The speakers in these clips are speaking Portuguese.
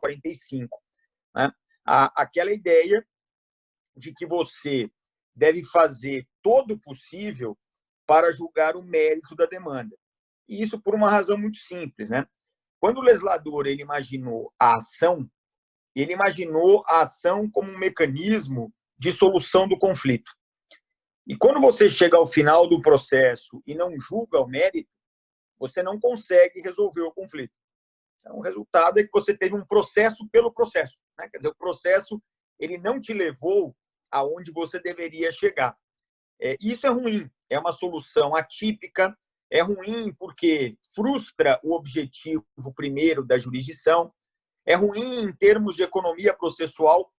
45, né? Aquela ideia de que você deve fazer todo o possível para julgar o mérito da demanda. E isso por uma razão muito simples, né? Quando o legislador ele imaginou a ação, ele imaginou a ação como um mecanismo de solução do conflito. E quando você chega ao final do processo e não julga o mérito, você não consegue resolver o conflito. Então, o resultado é que você teve um processo pelo processo, né? Quer dizer, o processo ele não te levou aonde você deveria chegar. Isso é ruim, é uma solução atípica, é ruim porque frustra o objetivo primeiro da jurisdição, é ruim em termos de economia processual.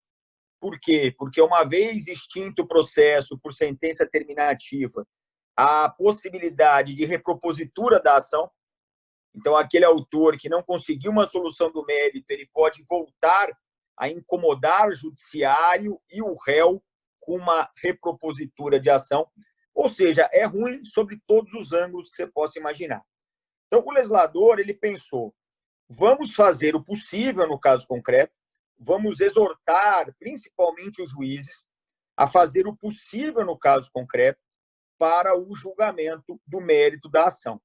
Por quê? Porque uma vez extinto o processo por sentença terminativa, a possibilidade de repropositura da ação, então aquele autor que não conseguiu uma solução do mérito, ele pode voltar a incomodar o judiciário e o réu com uma repropositura de ação, ou seja, é ruim sobre todos os ângulos que você possa imaginar. Então, o legislador ele pensou, vamos fazer o possível no caso concreto, vamos exortar principalmente os juízes a fazer o possível no caso concreto para o julgamento do mérito da ação.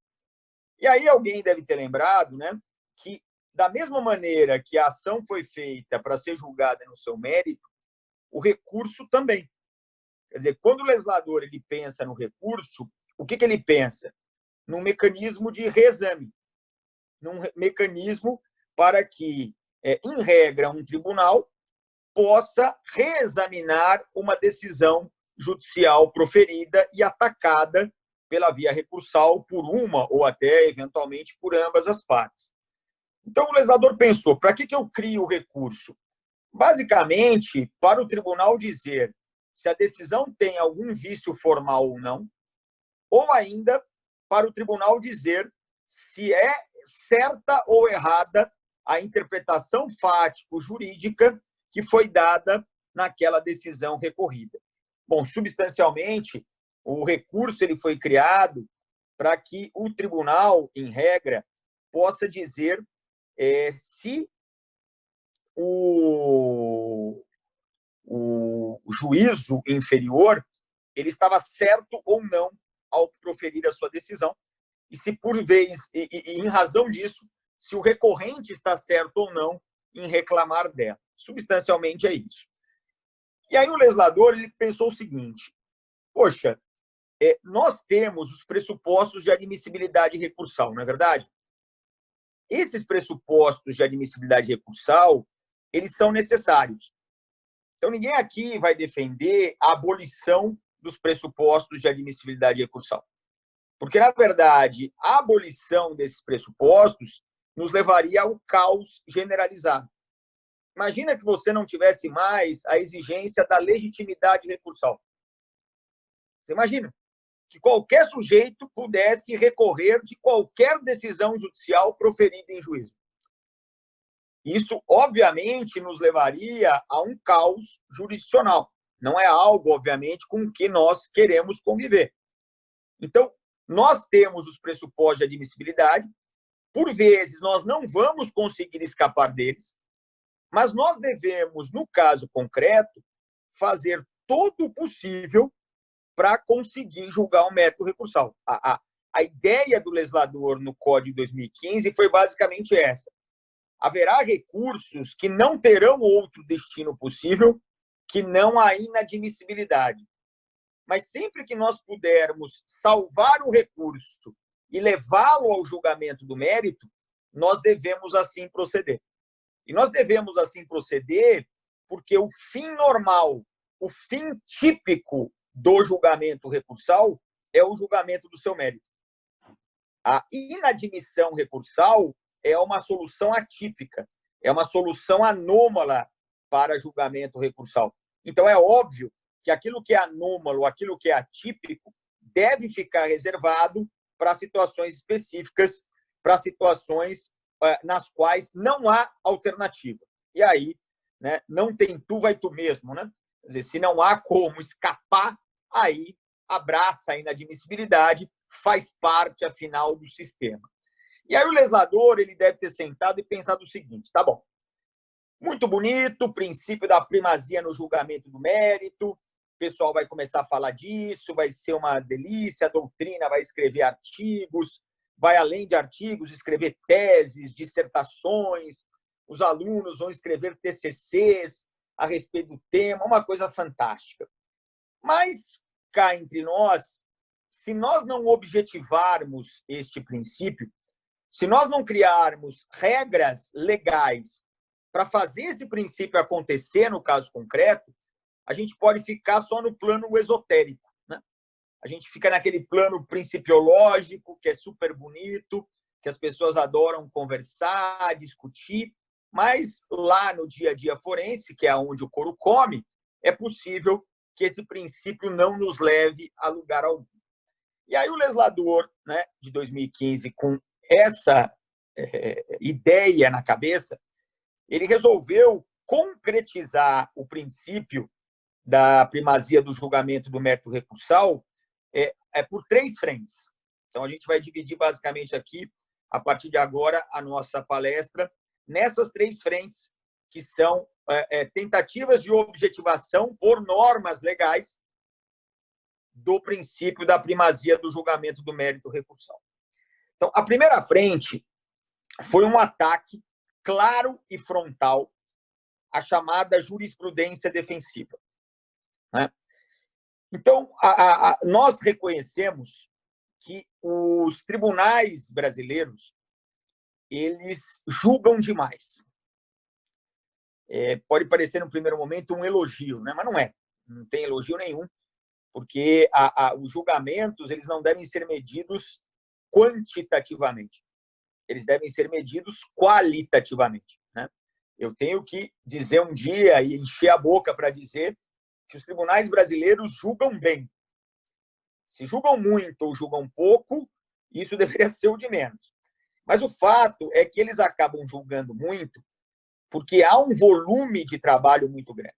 E aí alguém deve ter lembrado, né, que da mesma maneira que a ação foi feita para ser julgada no seu mérito, o recurso também. Quer dizer, quando o legislador ele pensa no recurso, o que ele pensa? Num mecanismo de reexame, num mecanismo para que, em regra, um tribunal possa reexaminar uma decisão judicial proferida e atacada pela via recursal por uma ou até, eventualmente, por ambas as partes. Então, o legislador pensou, para que eu crio o recurso? Basicamente, para o tribunal dizer se a decisão tem algum vício formal ou não, ou ainda para o tribunal dizer se é certa ou errada a interpretação fático-jurídica que foi dada naquela decisão recorrida. Bom, substancialmente, o recurso ele foi criado para que o tribunal, em regra, possa dizer se o juízo inferior ele estava certo ou não ao proferir a sua decisão, e se por vez, e em razão disso, se o recorrente está certo ou não em reclamar dela. Substancialmente é isso. E aí o legislador ele pensou o seguinte, poxa, nós temos os pressupostos de admissibilidade recursal, não é verdade? Esses pressupostos de admissibilidade recursal, eles são necessários. Então, ninguém aqui vai defender a abolição dos pressupostos de admissibilidade recursal. Porque, na verdade, a abolição desses pressupostos nos levaria ao caos generalizado. Imagina que você não tivesse mais a exigência da legitimidade recursal. Você imagina que qualquer sujeito pudesse recorrer de qualquer decisão judicial proferida em juízo. Isso, obviamente, nos levaria a um caos jurisdicional. Não é algo, obviamente, com que nós queremos conviver. Então, nós temos os pressupostos de admissibilidade, por vezes nós não vamos conseguir escapar deles, mas nós devemos, no caso concreto, fazer todo o possível para conseguir julgar o mérito recursal. A ideia do legislador no Código de 2015 foi basicamente essa. Haverá recursos que não terão outro destino possível que não a inadmissibilidade. Mas sempre que nós pudermos salvar o recurso e levá-lo ao julgamento do mérito, nós devemos assim proceder. E nós devemos assim proceder porque o fim normal, o fim típico do julgamento recursal é o julgamento do seu mérito. A inadmissão recursal é uma solução atípica, é uma solução anômala para julgamento recursal. Então, é óbvio que aquilo que é anômalo, aquilo que é atípico, deve ficar reservado para situações específicas, para situações nas quais não há alternativa. E aí, né, não tem tu, vai tu mesmo. Né? Quer dizer, se não há como escapar, aí abraça a inadmissibilidade, faz parte, afinal, do sistema. E aí o legislador ele deve ter sentado e pensado o seguinte, tá bom, Muito bonito, o princípio da primazia no julgamento do mérito, o pessoal vai começar a falar disso, vai ser uma delícia, a doutrina vai escrever artigos, vai além de artigos, escrever teses, dissertações, os alunos vão escrever TCCs a respeito do tema, uma coisa fantástica. Mas, cá entre nós, se nós não objetivarmos este princípio, se nós não criarmos regras legais para fazer esse princípio acontecer no caso concreto, a gente pode ficar só no plano esotérico, né? A gente fica naquele plano principiológico, que é super bonito, que as pessoas adoram conversar, discutir, mas lá no dia a dia forense, que é onde o couro come, é possível que esse princípio não nos leve a lugar algum. E aí o legislador, né, de 2015, com essa ideia na cabeça, ele resolveu concretizar o princípio da primazia do julgamento do mérito recursal por 3 frentes. Então, a gente vai dividir basicamente aqui, a partir de agora, a nossa palestra nessas 3 frentes, que são tentativas de objetivação por normas legais do princípio da primazia do julgamento do mérito recursal. Então, a primeira frente foi um ataque claro e frontal à chamada jurisprudência defensiva, né? Então, nós reconhecemos que os tribunais brasileiros, eles julgam demais. Pode parecer, no primeiro momento, um elogio, né? Mas não é. Não tem elogio nenhum, porque os julgamentos eles não devem ser medidos quantitativamente. Eles devem ser medidos qualitativamente, né? Eu tenho que dizer um dia e encher a boca para dizer que os tribunais brasileiros julgam bem. Se julgam muito ou julgam pouco, isso deveria ser o de menos. Mas o fato é que eles acabam julgando muito porque há um volume de trabalho muito grande.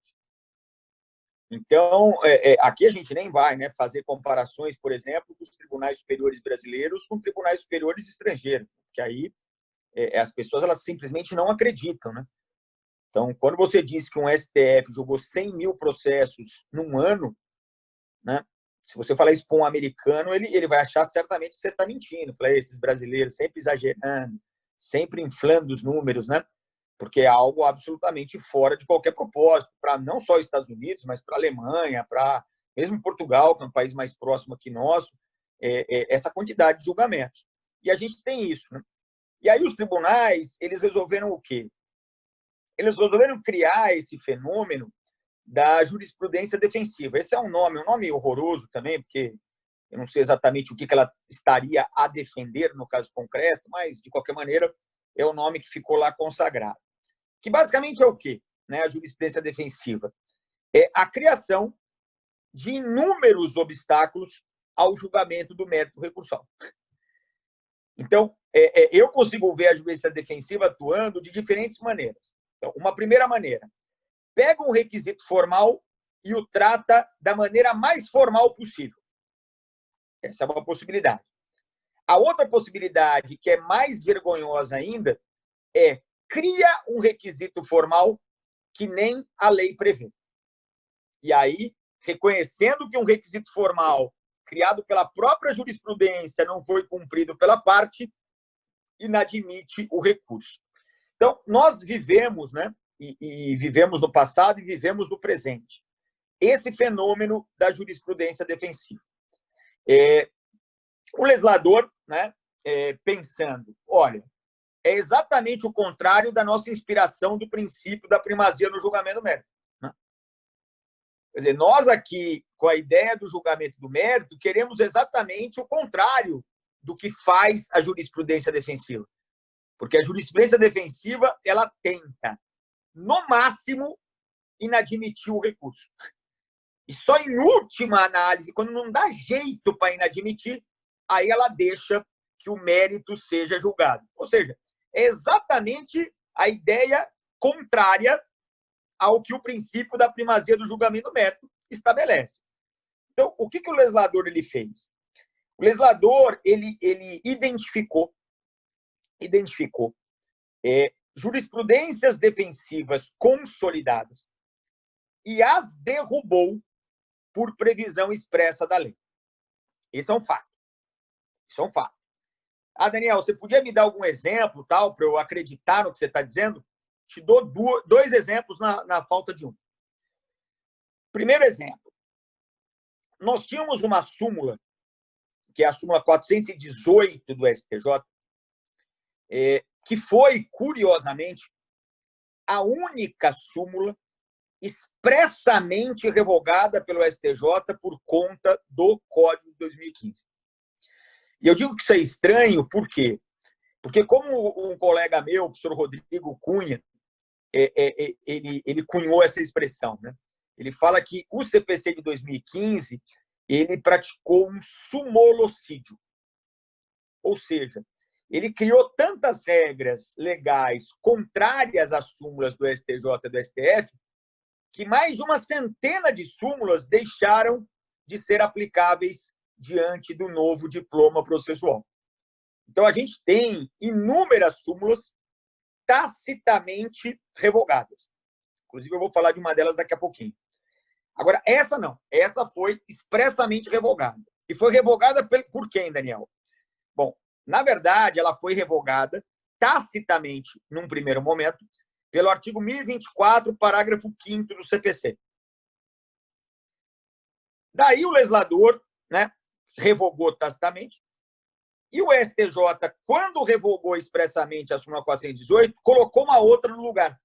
Então, aqui a gente nem vai, né, fazer comparações, por exemplo, dos tribunais superiores brasileiros com tribunais superiores estrangeiros, porque aí as pessoas elas simplesmente não acreditam, né? Então, quando você diz que um STF julgou 100 mil processos num ano, né? Se você falar isso para um americano, ele vai achar certamente que você está mentindo. Falei, esses brasileiros sempre exagerando, sempre inflando os números, né? Porque é algo absolutamente fora de qualquer propósito, para não só os Estados Unidos, mas para a Alemanha, para mesmo Portugal, que é um país mais próximo aqui nosso, essa quantidade de julgamentos. E a gente tem isso, né? E aí os tribunais, eles resolveram o quê? Eles resolveram criar esse fenômeno da jurisprudência defensiva. Esse é um nome horroroso também, porque eu não sei exatamente o que ela estaria a defender no caso concreto, mas, de qualquer maneira, é o nome que ficou lá consagrado. Que basicamente é o quê? Né, a jurisprudência defensiva? É a criação de inúmeros obstáculos ao julgamento do mérito recursal. Então, eu consigo ver a jurisprudência defensiva atuando de diferentes maneiras. Então, uma primeira maneira, pega um requisito formal e o trata da maneira mais formal possível. Essa é uma possibilidade. A outra possibilidade, que é mais vergonhosa ainda, cria um requisito formal que nem a lei prevê. E aí, reconhecendo que um requisito formal criado pela própria jurisprudência não foi cumprido pela parte, inadmite o recurso. Então, nós vivemos, né, e vivemos no passado e vivemos no presente, esse fenômeno da jurisprudência defensiva. O legislador, né, pensando, olha, é exatamente o contrário da nossa inspiração do princípio da primazia no julgamento do mérito, né? Quer dizer, nós aqui, com a ideia do julgamento do mérito, queremos exatamente o contrário do que faz a jurisprudência defensiva. Porque a jurisprudência defensiva, ela tenta, no máximo, inadmitir o recurso. E só em última análise, quando não dá jeito para inadmitir, aí ela deixa que o mérito seja julgado. Ou seja, é exatamente a ideia contrária ao que o princípio da primazia do julgamento do mérito estabelece. Então, o que o legislador ele fez? O legislador ele identificou jurisprudências defensivas consolidadas e as derrubou por previsão expressa da lei. Esse é um fato. Isso é um fato. Daniel, você podia me dar algum exemplo, tal, para eu acreditar no que você está dizendo? Te dou dois exemplos na falta de um. Primeiro exemplo. Nós tínhamos uma súmula, que é a súmula 418 do STJ, que foi, curiosamente, a única súmula expressamente revogada pelo STJ por conta do Código de 2015. E eu digo que isso é estranho, por quê? Porque, como um colega meu, o professor Rodrigo Cunha, ele cunhou essa expressão, né? Ele fala que o CPC de 2015 ele praticou um sumolocídio. Ou seja, ele criou tantas regras legais contrárias às súmulas do STJ e do STF que mais de uma centena de súmulas deixaram de ser aplicáveis diante do novo diploma processual. Então, a gente tem inúmeras súmulas tacitamente revogadas. Inclusive, eu vou falar de uma delas daqui a pouquinho. Agora, essa não. Essa foi expressamente revogada. E foi revogada por quem, Daniel? Bom, na verdade, ela foi revogada tacitamente, num primeiro momento, pelo artigo 1024, parágrafo 5º do CPC. Daí o legislador, né, revogou tacitamente, e o STJ, quando revogou expressamente a súmula 418, colocou uma outra no lugar,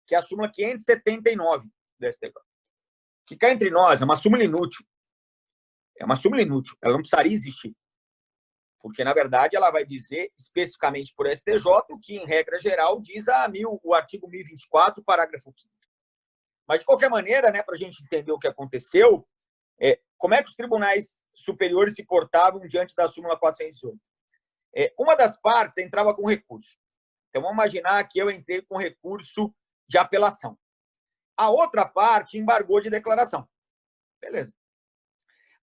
que é a súmula 579 do STJ. Que cá entre nós é uma súmula inútil. É uma súmula inútil. Ela não precisaria existir. Porque, na verdade, ela vai dizer especificamente por STJ o que, em regra geral, diz o artigo 1024, parágrafo 5º. Mas, de qualquer maneira, né, para a gente entender o que aconteceu, como é que os tribunais superiores se portavam diante da súmula 418? Uma das partes entrava com recurso. Então, vamos imaginar que eu entrei com recurso de apelação. A outra parte embargou de declaração. Beleza.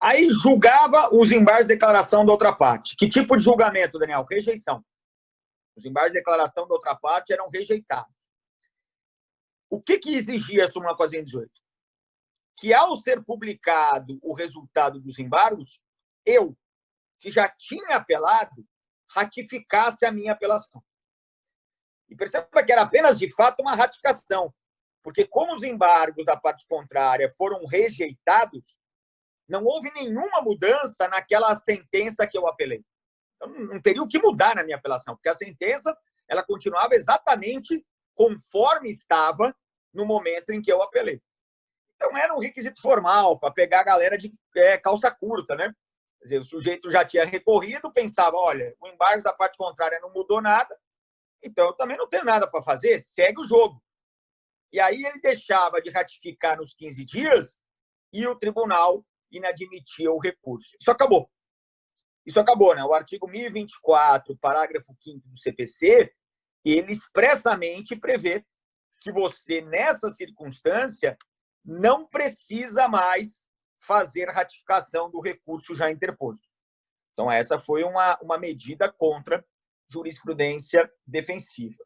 Aí julgava os embargos de declaração da outra parte. Que tipo de julgamento, Daniel? Rejeição. Os embargos de declaração da outra parte eram rejeitados. O que exigia a súmula 418? Que, ao ser publicado o resultado dos embargos, eu, que já tinha apelado, ratificasse a minha apelação. E perceba que era apenas, de fato, uma ratificação. Porque, como os embargos da parte contrária foram rejeitados, não houve nenhuma mudança naquela sentença que eu apelei. Então, não teria o que mudar na minha apelação, porque a sentença ela continuava exatamente conforme estava no momento em que eu apelei. Então, era um requisito formal para pegar a galera de calça curta, né? Quer dizer, o sujeito já tinha recorrido, pensava, olha, o embargo da parte contrária não mudou nada, então eu também não tenho nada para fazer, segue o jogo. E aí ele deixava de ratificar nos 15 dias e o tribunal inadmitia o recurso. Isso acabou. Isso acabou, né? O artigo 1024, parágrafo 5º do CPC, ele expressamente prevê que você, nessa circunstância, não precisa mais fazer ratificação do recurso já interposto. Então, essa foi uma medida contra jurisprudência defensiva.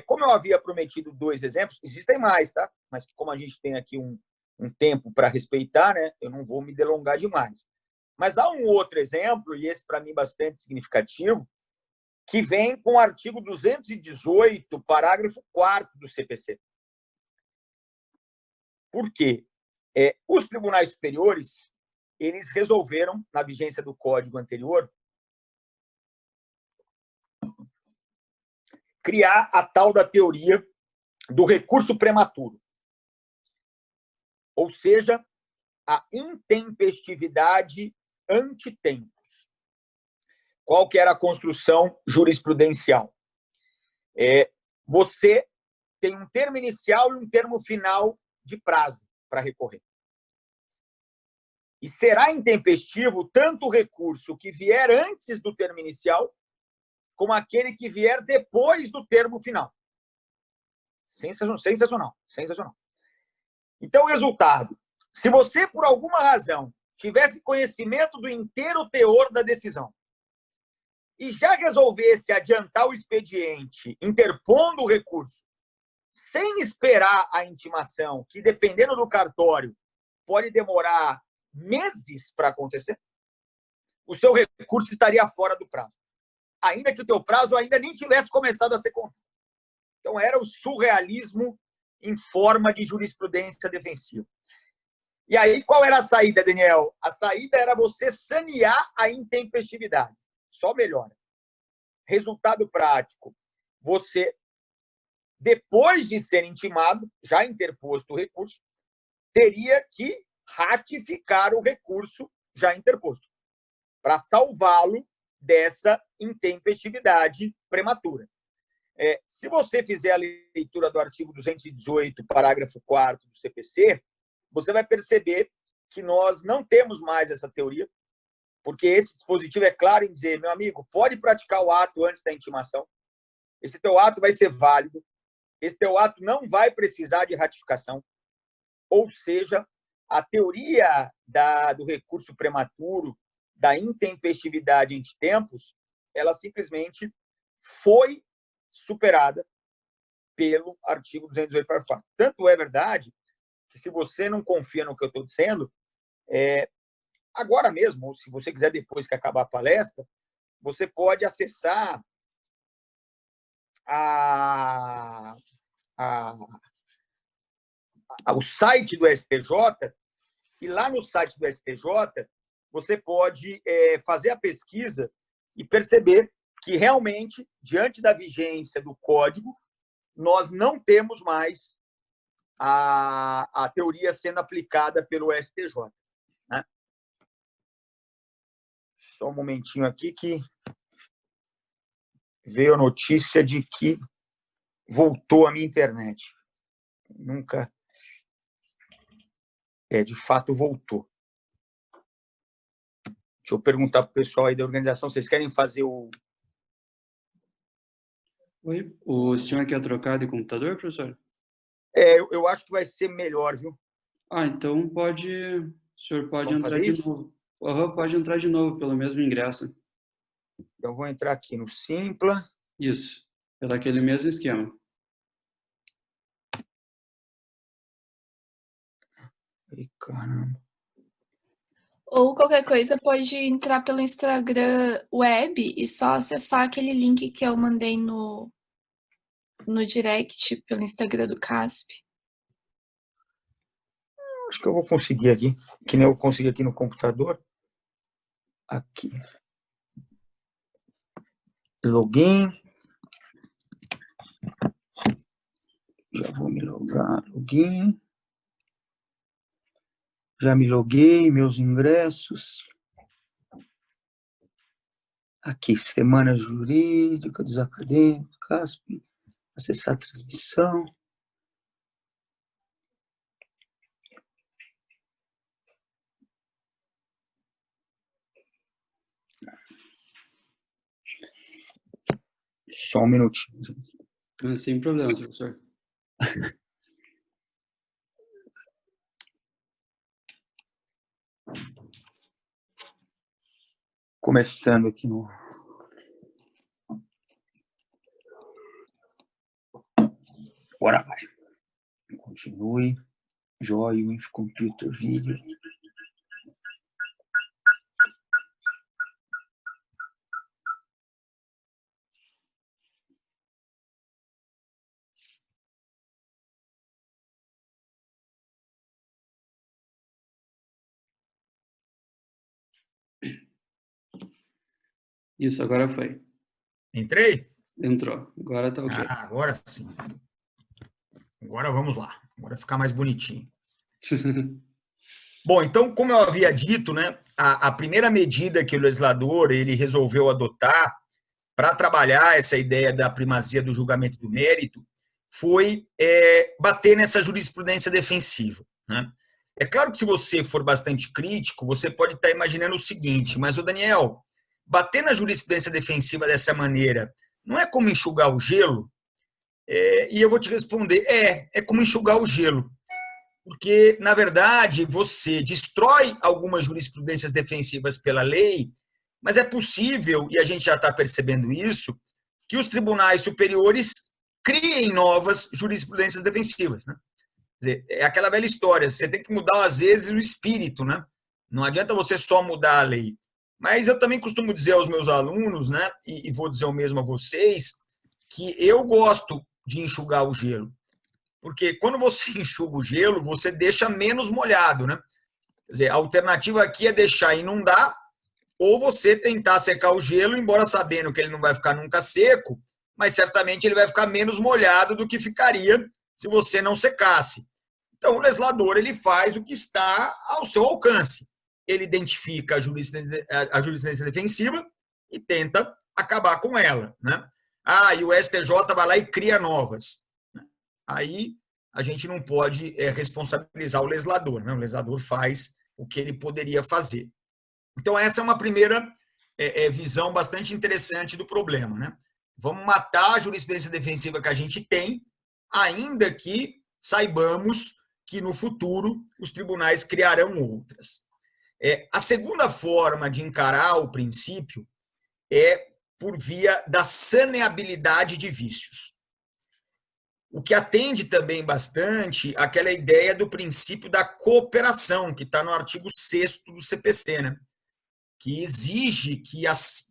Como eu havia prometido 2 exemplos, existem mais, tá? Mas como a gente tem aqui um tempo para respeitar, né? Eu não vou me delongar demais. Mas há um outro exemplo, e esse para mim bastante significativo, que vem com o artigo 218, parágrafo 4º do CPC. Por quê? Os tribunais superiores, eles resolveram, na vigência do código anterior, criar a tal da teoria do recurso prematuro. Ou seja, a intempestividade antitempos. Qual que era a construção jurisprudencial? Você tem um termo inicial e um termo final de prazo para recorrer. E será intempestivo tanto o recurso que vier antes do termo inicial, como aquele que vier depois do termo final. Sensacional, sensacional. Então, o resultado. Se você, por alguma razão, tivesse conhecimento do inteiro teor da decisão e já resolvesse adiantar o expediente, interpondo o recurso, sem esperar a intimação, que dependendo do cartório, pode demorar meses para acontecer, o seu recurso estaria fora do prazo, ainda que o teu prazo ainda nem tivesse começado a ser cumprido. Então, era o surrealismo em forma de jurisprudência defensiva. E aí, qual era a saída, Daniel? A saída era você sanear a intempestividade. Só melhora. Resultado prático. Você, depois de ser intimado, já interposto o recurso, teria que ratificar o recurso já interposto, para salvá-lo dessa intempestividade prematura. Se você fizer a leitura do artigo 218, parágrafo 4º do CPC, você vai perceber que nós não temos mais essa teoria, porque esse dispositivo é claro em dizer, meu amigo, pode praticar o ato antes da intimação, esse teu ato vai ser válido, esse teu ato não vai precisar de ratificação, ou seja, a teoria do recurso prematuro, da intempestividade em tempos, ela simplesmente foi superada pelo artigo 218, parágrafo 4º. Tanto é verdade que, se você não confia no que eu estou dizendo, agora mesmo, ou se você quiser depois que acabar a palestra, você pode acessar o site do STJ, e lá no site do STJ você pode fazer a pesquisa e perceber que realmente, diante da vigência do Código, nós não temos mais a teoria sendo aplicada pelo STJ. Né? Só um momentinho aqui que veio a notícia de que voltou a minha internet. Nunca... de fato, voltou. Deixa eu perguntar para o pessoal aí da organização, vocês querem fazer o... Oi, o senhor quer trocar de computador, professor? Eu acho que vai ser melhor, viu? Então pode... O senhor pode Vamos entrar fazer de isso? novo. Pode entrar de novo pelo mesmo ingresso. Então, vou entrar aqui no Simpla. Isso, pelo aquele mesmo esquema. Ai, caramba. Ou qualquer coisa, pode entrar pelo Instagram web e só acessar aquele link que eu mandei no direct pelo Instagram do CASP. Acho que eu vou conseguir aqui, que nem eu consegui aqui no computador. Aqui. Login. Já vou me logar. Login. Já me loguei, meus ingressos. Aqui, Semana Jurídica dos Acadêmicos, CASP. Acessar a transmissão. Só um minutinho, gente. Sem problema, professor. Começando aqui no... Agora vai. Continue. Join with computer video. Isso, agora foi. Entrei? Entrou. Agora tá ok. Agora sim. Agora vamos lá. Agora ficar mais bonitinho. Bom, então, como eu havia dito, né, a primeira medida que o legislador ele resolveu adotar para trabalhar essa ideia da primazia do julgamento do mérito foi bater nessa jurisprudência defensiva. Né? É claro que, se você for bastante crítico, você pode estar imaginando o seguinte, mas, o Daniel, bater na jurisprudência defensiva dessa maneira não é como enxugar o gelo? E eu vou te responder, é como enxugar o gelo. Porque, na verdade, você destrói algumas jurisprudências defensivas pela lei Mas é possível, e a gente já está percebendo isso, que os tribunais superiores criem novas jurisprudências defensivas, né? Quer dizer, é aquela velha história, você tem que mudar, às vezes, o espírito, né? Não adianta você só mudar a lei. Mas eu também costumo dizer aos meus alunos, né, e vou dizer o mesmo a vocês, que eu gosto de enxugar o gelo. Porque quando você enxuga o gelo, você deixa menos molhado, né? Quer dizer, a alternativa aqui é deixar inundar, ou você tentar secar o gelo, embora sabendo que ele não vai ficar nunca seco, mas certamente ele vai ficar menos molhado do que ficaria se você não secasse. Então, o legislador ele faz o que está ao seu alcance. Ele identifica a jurisprudência defensiva e tenta acabar com ela, né? E o STJ vai lá e cria novas. Aí a gente não pode responsabilizar o legislador, né? O legislador faz o que ele poderia fazer. Então, essa é uma primeira visão bastante interessante do problema, né? Vamos matar a jurisprudência defensiva que a gente tem, ainda que saibamos que no futuro os tribunais criarão outras. A segunda forma de encarar o princípio é por via da saneabilidade de vícios. O que atende também bastante àquela ideia do princípio da cooperação, que está no artigo 6º do CPC, né? Que exige que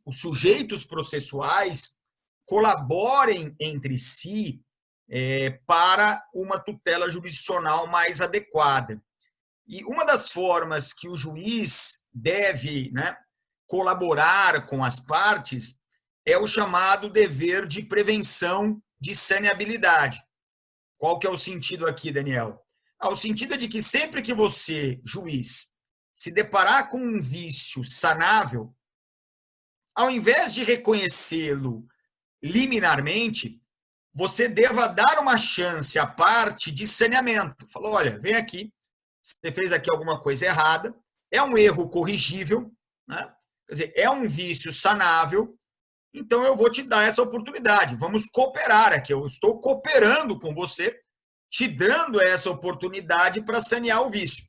os sujeitos processuais colaborem entre si para uma tutela jurisdicional mais adequada. E uma das formas que o juiz deve, né, colaborar com as partes é o chamado dever de prevenção de saneabilidade. Qual que é o sentido aqui, Daniel? O sentido é de que sempre que você, juiz, se deparar com um vício sanável, ao invés de reconhecê-lo liminarmente, você deva dar uma chance à parte de saneamento. Falou, olha, vem aqui, você fez aqui alguma coisa errada, é um erro corrigível, né? Quer dizer, é um vício sanável, então eu vou te dar essa oportunidade. Vamos cooperar aqui, eu estou cooperando com você, te dando essa oportunidade para sanear o vício.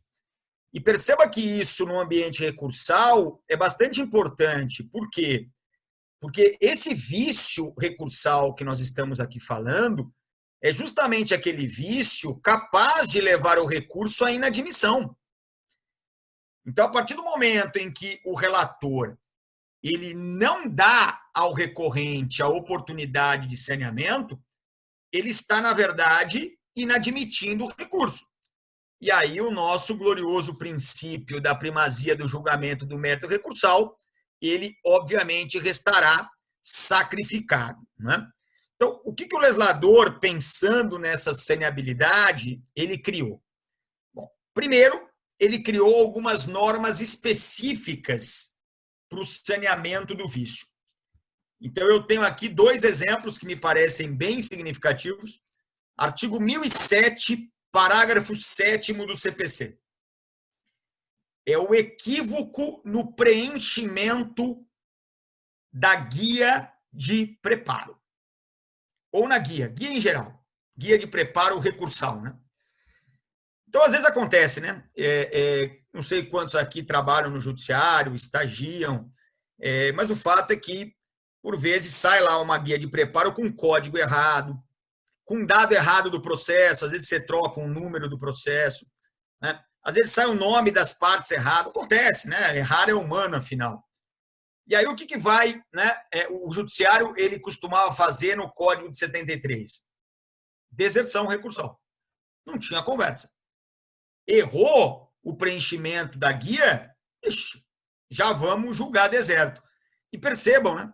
E perceba que isso no ambiente recursal é bastante importante. Por quê? Porque esse vício recursal que nós estamos aqui falando é justamente aquele vício capaz de levar o recurso à inadmissão. Então, a partir do momento em que o relator ele não dá ao recorrente a oportunidade de saneamento, ele está, na verdade, inadmitindo o recurso. E aí o nosso glorioso princípio da primazia do julgamento do mérito recursal, ele obviamente restará sacrificado, né? Então, o que o legislador, pensando nessa saneabilidade, ele criou? Bom, primeiro, ele criou algumas normas específicas para o saneamento do vício. Então, eu tenho aqui 2 exemplos que me parecem bem significativos. Artigo 1007, parágrafo 7º do CPC. É o equívoco no preenchimento da guia de preparo. Ou na guia em geral. Guia de preparo recursal, né? Então, às vezes acontece, né? Não sei quantos aqui trabalham no judiciário, estagiam, mas o fato é que, por vezes, sai lá uma guia de preparo com código errado, com um dado errado do processo, às vezes você troca um número do processo, né? Às vezes sai o nome das partes errado, acontece, né? Errar é humano, afinal. E aí o que vai, né? O judiciário ele costumava fazer no Código de 73? Deserção recursal. Não tinha conversa. Errou o preenchimento da guia, já vamos julgar deserto. E percebam, né?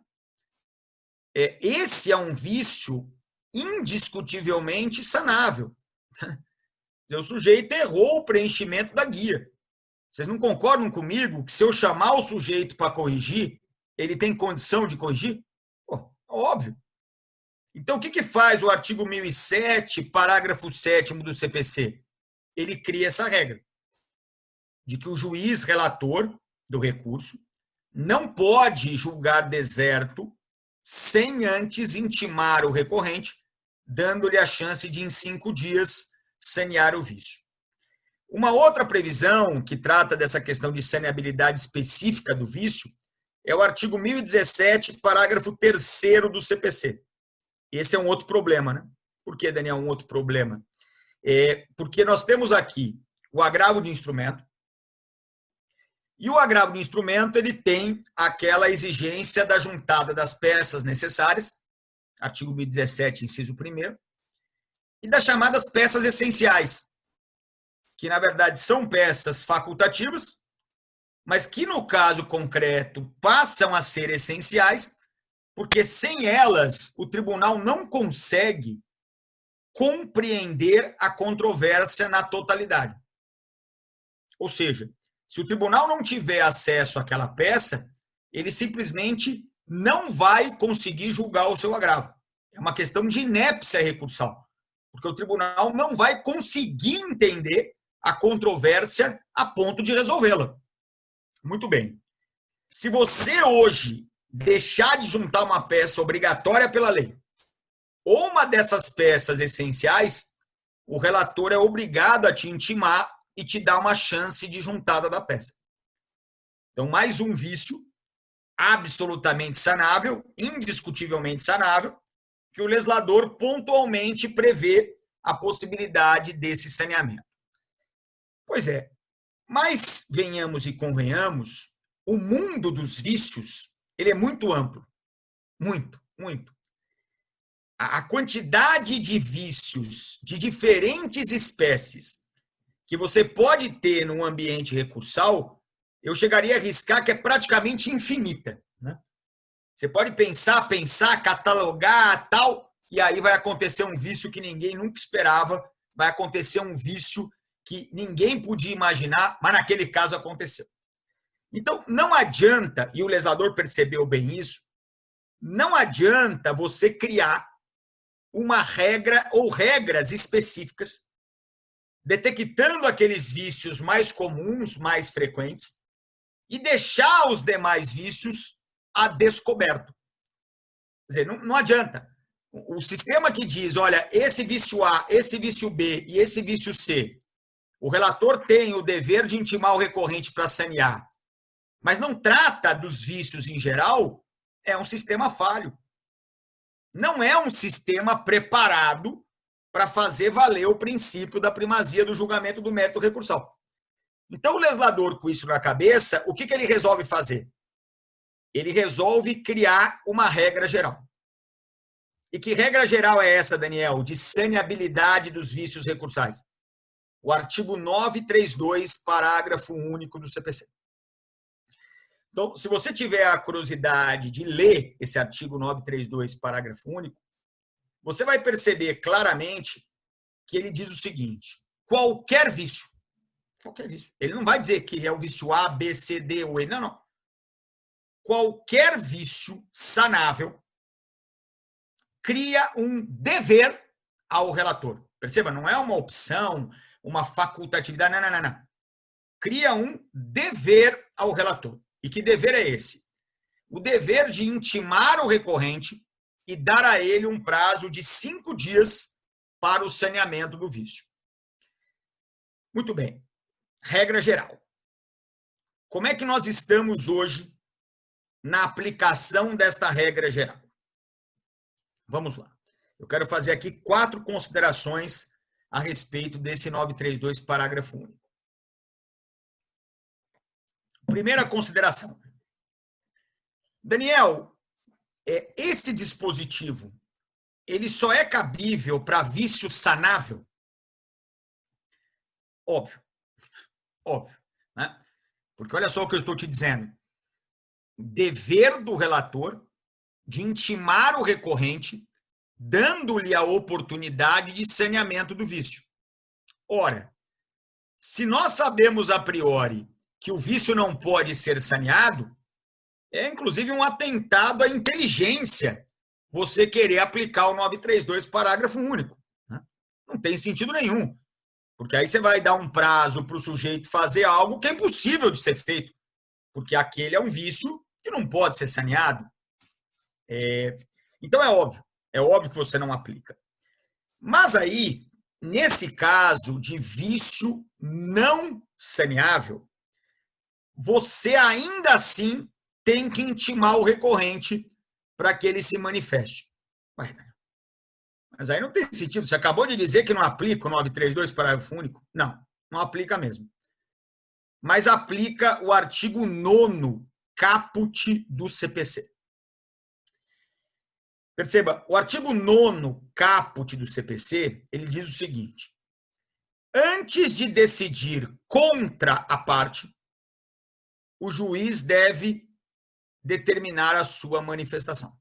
Esse é um vício indiscutivelmente sanável. O sujeito errou o preenchimento da guia. Vocês não concordam comigo que se eu chamar o sujeito para corrigir, ele tem condição de corrigir? Pô, óbvio. Então, o que faz o artigo 1007, parágrafo 7º do CPC? Ele cria essa regra de que o juiz relator do recurso não pode julgar deserto sem antes intimar o recorrente, dando-lhe a chance de, em 5 dias, sanear o vício. Uma outra previsão que trata dessa questão de saneabilidade específica do vício é o artigo 1017, parágrafo 3º do CPC. Esse é um outro problema, né? Por que, Daniel, um outro problema? Porque nós temos aqui o agravo de instrumento, e o agravo de instrumento ele tem aquela exigência da juntada das peças necessárias, artigo 1017, inciso 1º, e das chamadas peças essenciais, que, na verdade, são peças facultativas, mas que, no caso concreto, passam a ser essenciais, porque sem elas o tribunal não consegue compreender a controvérsia na totalidade. Ou seja, se o tribunal não tiver acesso àquela peça, ele simplesmente não vai conseguir julgar o seu agravo. É uma questão de inépcia recursal, porque o tribunal não vai conseguir entender a controvérsia a ponto de resolvê-la. Muito bem. Se você hoje deixar de juntar uma peça obrigatória pela lei, ou uma dessas peças essenciais, o relator é obrigado a te intimar e te dar uma chance de juntada da peça. Então, mais um vício absolutamente sanável, indiscutivelmente sanável, que o legislador pontualmente prevê a possibilidade desse saneamento. Pois é, mas venhamos e convenhamos, o mundo dos vícios ele é muito amplo, muito, muito. A quantidade de vícios de diferentes espécies que você pode ter num ambiente recursal, eu chegaria a arriscar que é praticamente infinita, né? Você pode pensar, catalogar, tal, e aí vai acontecer um vício que ninguém nunca esperava, vai acontecer um vício que ninguém podia imaginar, mas naquele caso aconteceu. Então, não adianta, e o legislador percebeu bem isso, não adianta você criar uma regra ou regras específicas, detectando aqueles vícios mais comuns, mais frequentes, e deixar os demais vícios a descoberto. Quer dizer, não adianta. O sistema que diz, olha, esse vício A, esse vício B e esse vício C, o relator tem o dever de intimar o recorrente para sanear, mas não trata dos vícios em geral, é um sistema falho. Não é um sistema preparado para fazer valer o princípio da primazia do julgamento do mérito recursal. Então, o legislador, com isso na cabeça, o que ele resolve fazer? Ele resolve criar uma regra geral. E que regra geral é essa, Daniel, de saneabilidade dos vícios recursais? O artigo 932, parágrafo único do CPC. Então, se você tiver a curiosidade de ler esse artigo 932, parágrafo único, você vai perceber claramente que ele diz o seguinte: qualquer vício, ele não vai dizer que é o vício A, B, C, D ou E, não. Qualquer vício sanável cria um dever ao relator. Perceba, não é uma opção, uma facultatividade, não. Cria um dever ao relator. E que dever é esse? O dever de intimar o recorrente e dar a ele um prazo de 5 dias para o saneamento do vício. Muito bem. Regra geral. Como é que nós estamos hoje na aplicação desta regra geral? Vamos lá. Eu quero fazer aqui 4 considerações a respeito desse 932, parágrafo único. Primeira consideração. Daniel, esse dispositivo, ele só é cabível para vício sanável? Óbvio, né? Porque olha só o que eu estou te dizendo. Dever do relator de intimar o recorrente, dando-lhe a oportunidade de saneamento do vício. Ora, se nós sabemos a priori que o vício não pode ser saneado, é inclusive um atentado à inteligência você querer aplicar o 932, parágrafo único, né? Não tem sentido nenhum, porque aí você vai dar um prazo para o sujeito fazer algo que é impossível de ser feito, porque aquele é um vício que não pode ser saneado. Então é óbvio que você não aplica. Mas aí, nesse caso de vício não saneável, você ainda assim tem que intimar o recorrente para que ele se manifeste. Mas aí não tem sentido. Você acabou de dizer que não aplica o 932, parágrafo único? Não, não aplica mesmo. Mas aplica o artigo 9º, caput do CPC. Perceba, o artigo 9º, caput do CPC, ele diz o seguinte: antes de decidir contra a parte, o juiz deve determinar a sua manifestação.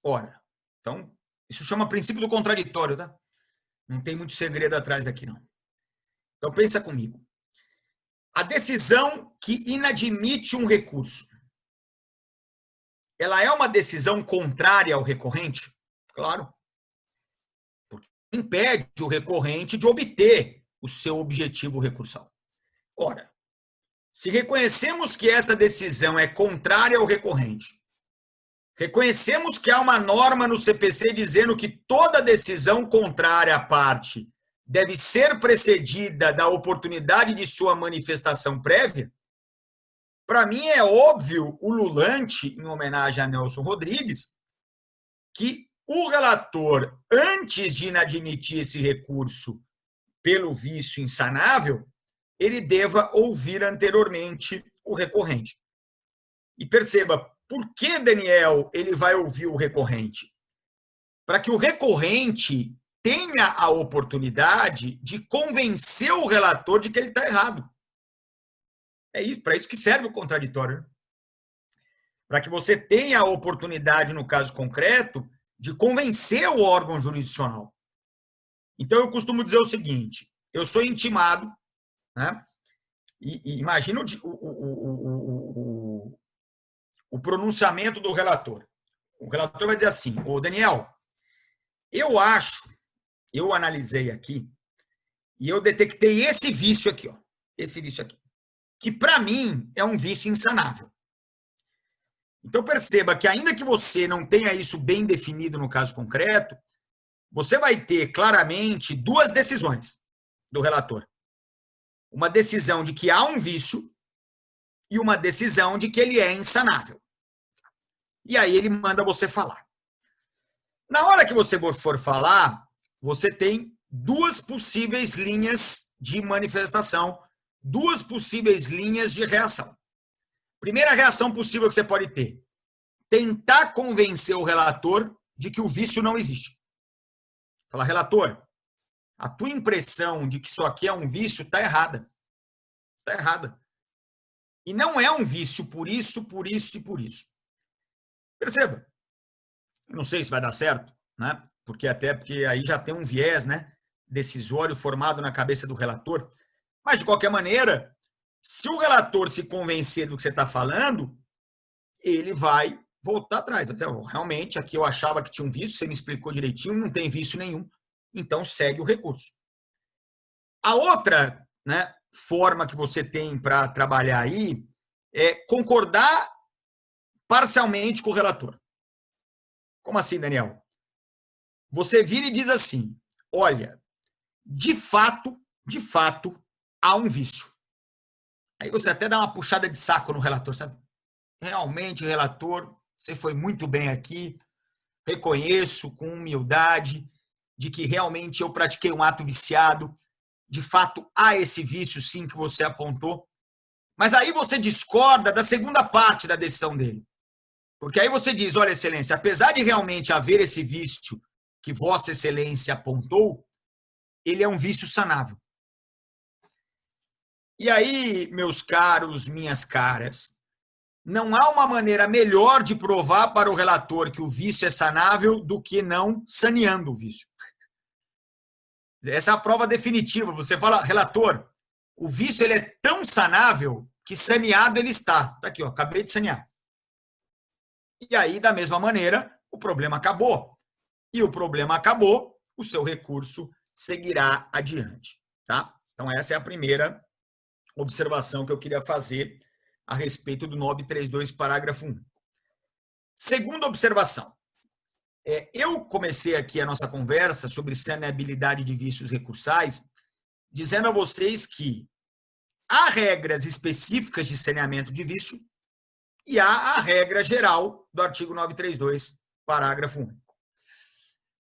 Ora, então, isso chama princípio do contraditório, tá? Não tem muito segredo atrás daqui, não. Então, pensa comigo. A decisão que inadmite um recurso, ela é uma decisão contrária ao recorrente? Claro. Porque impede o recorrente de obter o seu objetivo recursal. Ora, se reconhecemos que essa decisão é contrária ao recorrente, reconhecemos que há uma norma no CPC dizendo que toda decisão contrária à parte deve ser precedida da oportunidade de sua manifestação prévia, para mim é óbvio, ululante, em homenagem a Nelson Rodrigues, que o relator, antes de inadmitir esse recurso pelo vício insanável, ele deva ouvir anteriormente o recorrente. E perceba, por que, Daniel, ele vai ouvir o recorrente? Para que o recorrente tenha a oportunidade de convencer o relator de que ele está errado. É isso, para isso que serve o contraditório. Para que você tenha a oportunidade, no caso concreto, de convencer o órgão jurisdicional. Então, eu costumo dizer o seguinte: eu sou intimado, né? E imagina o pronunciamento do relator. O relator vai dizer assim: ô Daniel, eu analisei aqui e eu detectei esse vício aqui, ó, esse vício aqui, que para mim é um vício insanável. Então perceba que ainda que você não tenha isso bem definido no caso concreto, você vai ter claramente duas decisões do relator. Uma decisão de que há um vício e uma decisão de que ele é insanável. E aí ele manda você falar. Na hora que você for falar, você tem duas possíveis linhas de manifestação, duas possíveis linhas de reação. Primeira reação possível que você pode ter: tentar convencer o relator de que o vício não existe. Fala, relator, a tua impressão de que isso aqui é um vício está errada. Está errada. E não é um vício por isso, por isso e por isso. Perceba. Eu não sei se vai dar certo, né? Porque aí já tem um viés, né, decisório formado na cabeça do relator. Mas, de qualquer maneira, se o relator se convencer do que você está falando, ele vai voltar atrás. Vai dizer, realmente, aqui eu achava que tinha um vício, você me explicou direitinho, não tem vício nenhum, então segue o recurso. A outra, né, forma que você tem para trabalhar aí é concordar parcialmente com o relator. Como assim, Daniel? Você vira e diz assim: olha, de fato, há um vício. Aí você até dá uma puxada de saco no relator, sabe? Realmente, relator, você foi muito bem aqui, reconheço com humildade de que realmente eu pratiquei um ato viciado, de fato há esse vício sim que você apontou, mas aí você discorda da segunda parte da decisão dele. Porque aí você diz, olha, excelência, apesar de realmente haver esse vício que vossa excelência apontou, ele é um vício sanável. E aí, meus caros, minhas caras, não há uma maneira melhor de provar para o relator que o vício é sanável do que não saneando o vício. Essa é a prova definitiva. Você fala, relator, o vício ele é tão sanável que saneado ele está. Está aqui, ó, acabei de sanear. E aí, da mesma maneira, o problema acabou. E o problema acabou, o seu recurso seguirá adiante. Tá? Então, essa é a primeira observação que eu queria fazer a respeito do 932, parágrafo 1. Segunda observação. Eu comecei aqui a nossa conversa sobre saneabilidade de vícios recursais, dizendo a vocês que há regras específicas de saneamento de vício e há a regra geral do artigo 932, parágrafo único.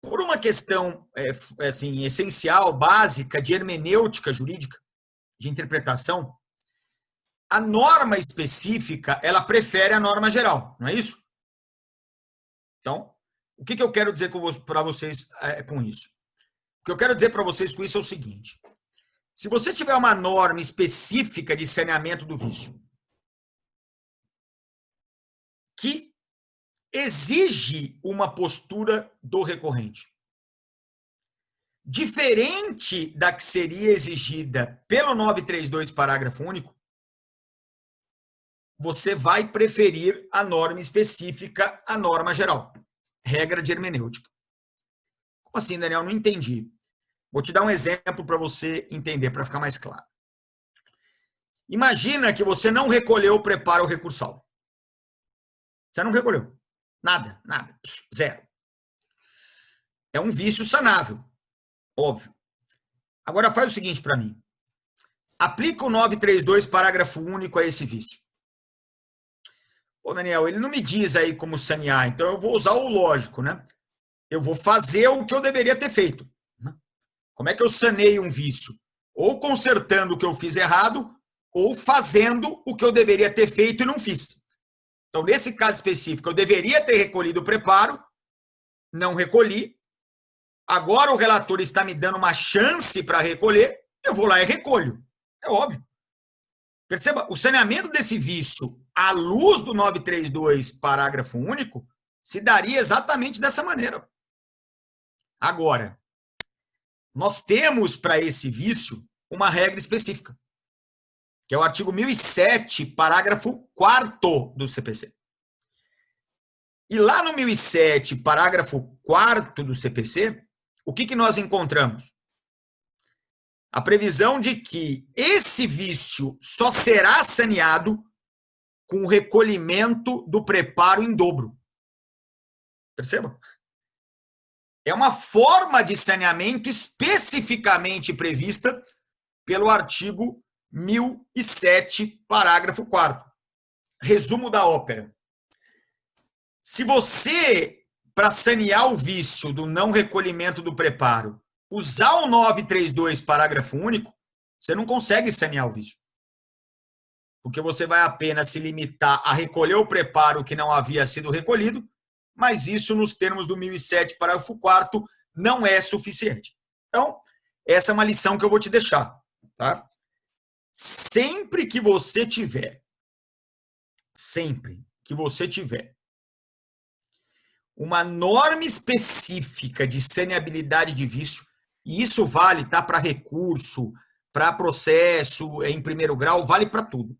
Por uma questão assim, essencial, básica, de hermenêutica jurídica, de interpretação, a norma específica, ela prefere a norma geral, não é isso? Então, o que eu quero dizer para vocês com isso? O que eu quero dizer para vocês com isso é o seguinte: se você tiver uma norma específica de saneamento do vício que exige uma postura do recorrente diferente da que seria exigida pelo 932, parágrafo único, você vai preferir a norma específica à norma geral. Regra de hermenêutica. Como assim, Daniel? Não entendi. Vou te dar um exemplo para você entender, para ficar mais claro. Imagina que você não recolheu o preparo recursal. Você não recolheu. Nada. Zero. É um vício sanável. Óbvio. Agora faz o seguinte para mim. Aplica o 932, parágrafo único a esse vício. Pô, Daniel, ele não me diz aí como sanear, então eu vou usar o lógico, né? Eu vou fazer o que eu deveria ter feito. Como é que eu saneio um vício? Ou consertando o que eu fiz errado, ou fazendo o que eu deveria ter feito e não fiz. Então, nesse caso específico, eu deveria ter recolhido o preparo, não recolhi. Agora o relator está me dando uma chance para recolher, eu vou lá e recolho. É óbvio. Perceba, o saneamento desse vício, à luz do 932, parágrafo único, se daria exatamente dessa maneira. Agora, nós temos para esse vício uma regra específica, que é o artigo 1007, parágrafo 4º do CPC. E lá no 1007, parágrafo 4º do CPC, o que nós encontramos? A previsão de que esse vício só será saneado com o recolhimento do preparo em dobro. Perceba? É uma forma de saneamento especificamente prevista pelo artigo 1007, parágrafo 4º. Resumo da ópera. Se você, para sanear o vício do não recolhimento do preparo, usar o 932, parágrafo único, você não consegue sanear o vício. Porque você vai apenas se limitar a recolher o preparo que não havia sido recolhido, mas isso, nos termos do 1007, parágrafo 4º, não é suficiente. Então, essa é uma lição que eu vou te deixar. Tá? Sempre que você tiver uma norma específica de saneabilidade de vício, e isso vale para recurso, para processo em primeiro grau, vale para tudo.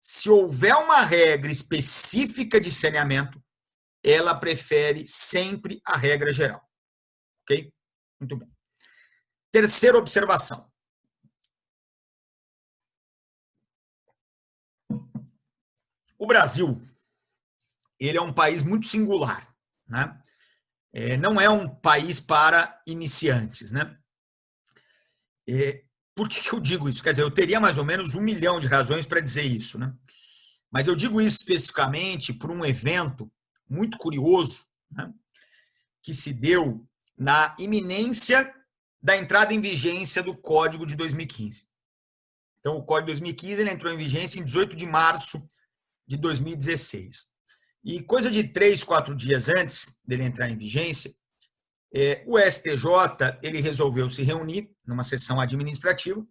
Se houver uma regra específica de saneamento, ela prefere sempre a regra geral. Ok? Muito bem. Terceira observação. O Brasil, ele é um país muito singular, né? Não é um país para iniciantes, né? Por que eu digo isso? Quer dizer, eu teria mais ou menos 1 milhão de razões para dizer isso, né? Mas eu digo isso especificamente por um evento muito curioso, né, que se deu na iminência da entrada em vigência do Código de 2015. Então, o Código de 2015 ele entrou em vigência em 18 de março de 2016. E coisa de 3, 4 dias antes dele entrar em vigência, o STJ ele resolveu se reunir numa sessão administrativa,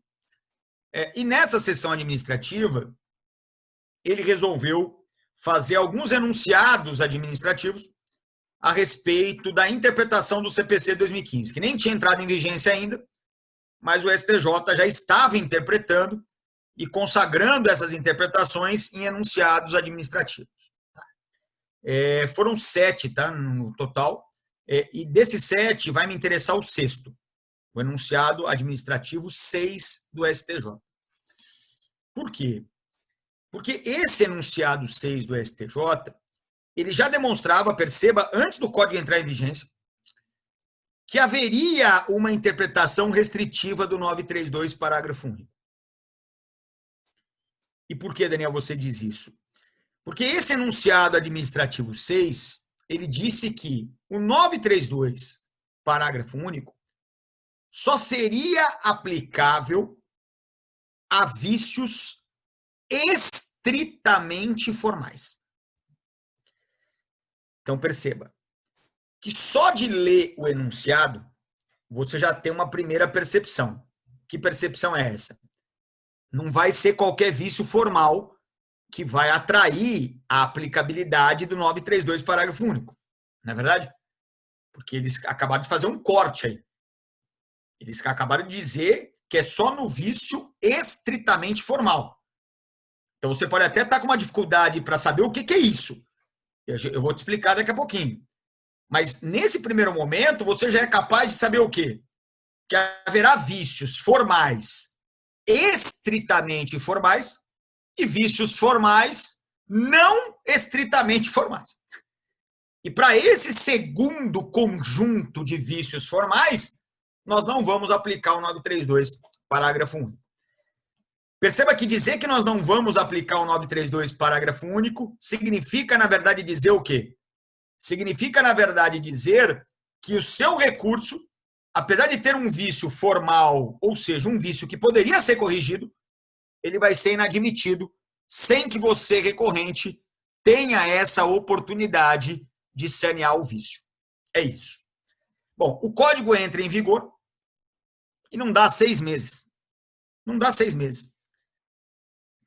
e nessa sessão administrativa ele resolveu fazer alguns enunciados administrativos a respeito da interpretação do CPC 2015, que nem tinha entrado em vigência ainda, mas o STJ já estava interpretando e consagrando essas interpretações em enunciados administrativos. Foram 7, tá, no total, e desses 7 vai me interessar o 6º, o enunciado administrativo 6 do STJ. Por quê? Porque esse enunciado 6 do STJ, ele já demonstrava, perceba, antes do Código entrar em vigência, que haveria uma interpretação restritiva do 932, parágrafo único. E por que, Daniel, você diz isso? Porque esse enunciado administrativo 6, ele disse que o 932, parágrafo único, só seria aplicável a vícios estritamente formais. Então, perceba que só de ler o enunciado, você já tem uma primeira percepção. Que percepção é essa? Não vai ser qualquer vício formal que vai atrair a aplicabilidade do 932, parágrafo único. Não é verdade? Porque eles acabaram de fazer um corte aí. Eles acabaram de dizer que é só no vício estritamente formal. Então, você pode até estar com uma dificuldade para saber o que é isso. Eu vou te explicar daqui a pouquinho. Mas, nesse primeiro momento, você já é capaz de saber o quê? Que haverá vícios formais estritamente formais e vícios formais não estritamente formais. E para esse segundo conjunto de vícios formais, nós não vamos aplicar o 932, parágrafo único. Perceba que dizer que nós não vamos aplicar o 932, parágrafo único, significa, na verdade, dizer o quê? Significa, na verdade, dizer que o seu recurso, apesar de ter um vício formal, ou seja, um vício que poderia ser corrigido, ele vai ser inadmitido sem que você, recorrente, tenha essa oportunidade de sanear o vício. É isso. Bom, o código entra em vigor e não dá 6 meses. Não dá 6 meses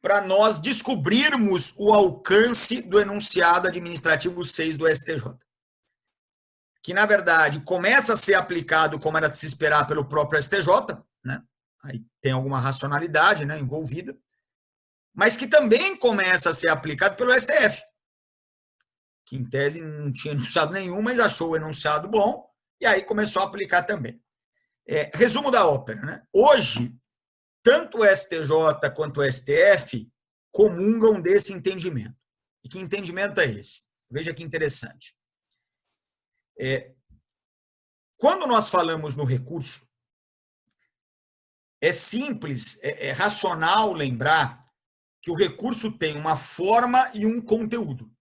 para nós descobrirmos o alcance do enunciado administrativo 6 do STJ. Que, na verdade, começa a ser aplicado, como era de se esperar, pelo próprio STJ, né? Aí tem alguma racionalidade, né, envolvida, mas que também começa a ser aplicado pelo STF, que, em tese, não tinha enunciado nenhum, mas achou o enunciado bom, e aí começou a aplicar também. Resumo da ópera, né? Hoje, tanto o STJ quanto o STF comungam desse entendimento. E que entendimento é esse? Veja que interessante. Quando nós falamos no recurso, é simples, é racional lembrar que o recurso tem uma forma e um conteúdo.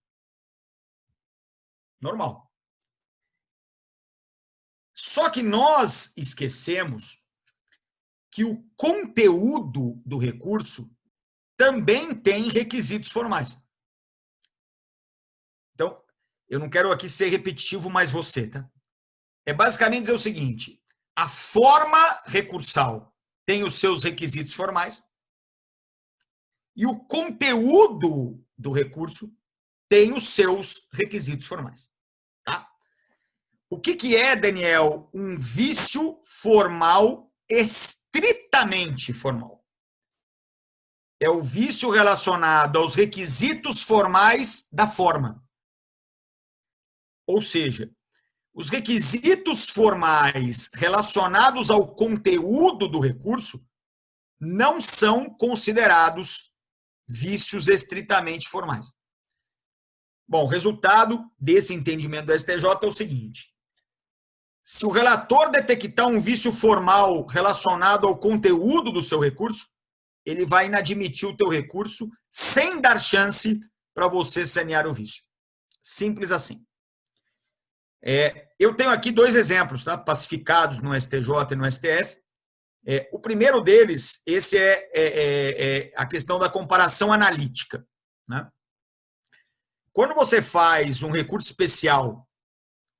Normal. Só que nós esquecemos que o conteúdo do recurso também tem requisitos formais. Então, eu não quero aqui ser repetitivo, mas você, tá? É basicamente dizer o seguinte: a forma recursal tem os seus requisitos formais e o conteúdo do recurso tem os seus requisitos formais. Tá? O que é, Daniel, um vício formal estritamente formal? É o vício relacionado aos requisitos formais da forma. Ou seja, os requisitos formais relacionados ao conteúdo do recurso não são considerados vícios estritamente formais. Bom, o resultado desse entendimento do STJ é o seguinte: se o relator detectar um vício formal relacionado ao conteúdo do seu recurso, ele vai inadmitir o teu recurso sem dar chance para você sanear o vício. Simples assim. Eu tenho aqui 2 exemplos, tá, pacificados no STJ e no STF. O primeiro deles, esse é a questão da comparação analítica, né? Quando você faz um recurso especial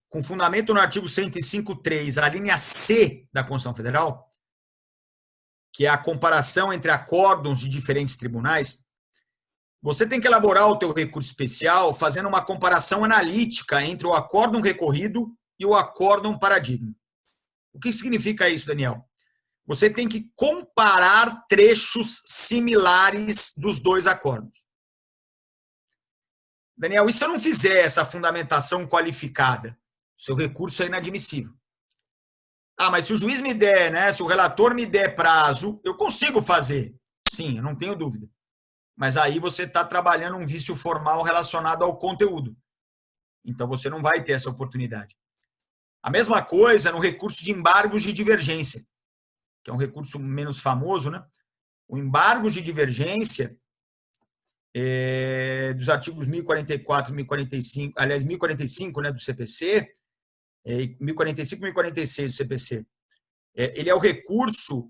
com fundamento no artigo 105.3, a linha C da Constituição Federal, que é a comparação entre acórdons de diferentes tribunais, você tem que elaborar o teu recurso especial fazendo uma comparação analítica entre o acórdão recorrido e o acórdão paradigma. O que significa isso, Daniel? Você tem que comparar trechos similares dos 2 acórdons. Daniel, e se eu não fizer essa fundamentação qualificada? Seu recurso é inadmissível. Mas se o juiz me der, né, se o relator me der prazo, eu consigo fazer. Sim, eu não tenho dúvida. Mas aí você está trabalhando um vício formal relacionado ao conteúdo. Então você não vai ter essa oportunidade. A mesma coisa no recurso de embargos de divergência, que é um recurso menos famoso, né? O embargo de divergência, dos artigos 1044 e 1045, aliás, 1045, né, do CPC, 1045 e 1046 do CPC. Ele é o recurso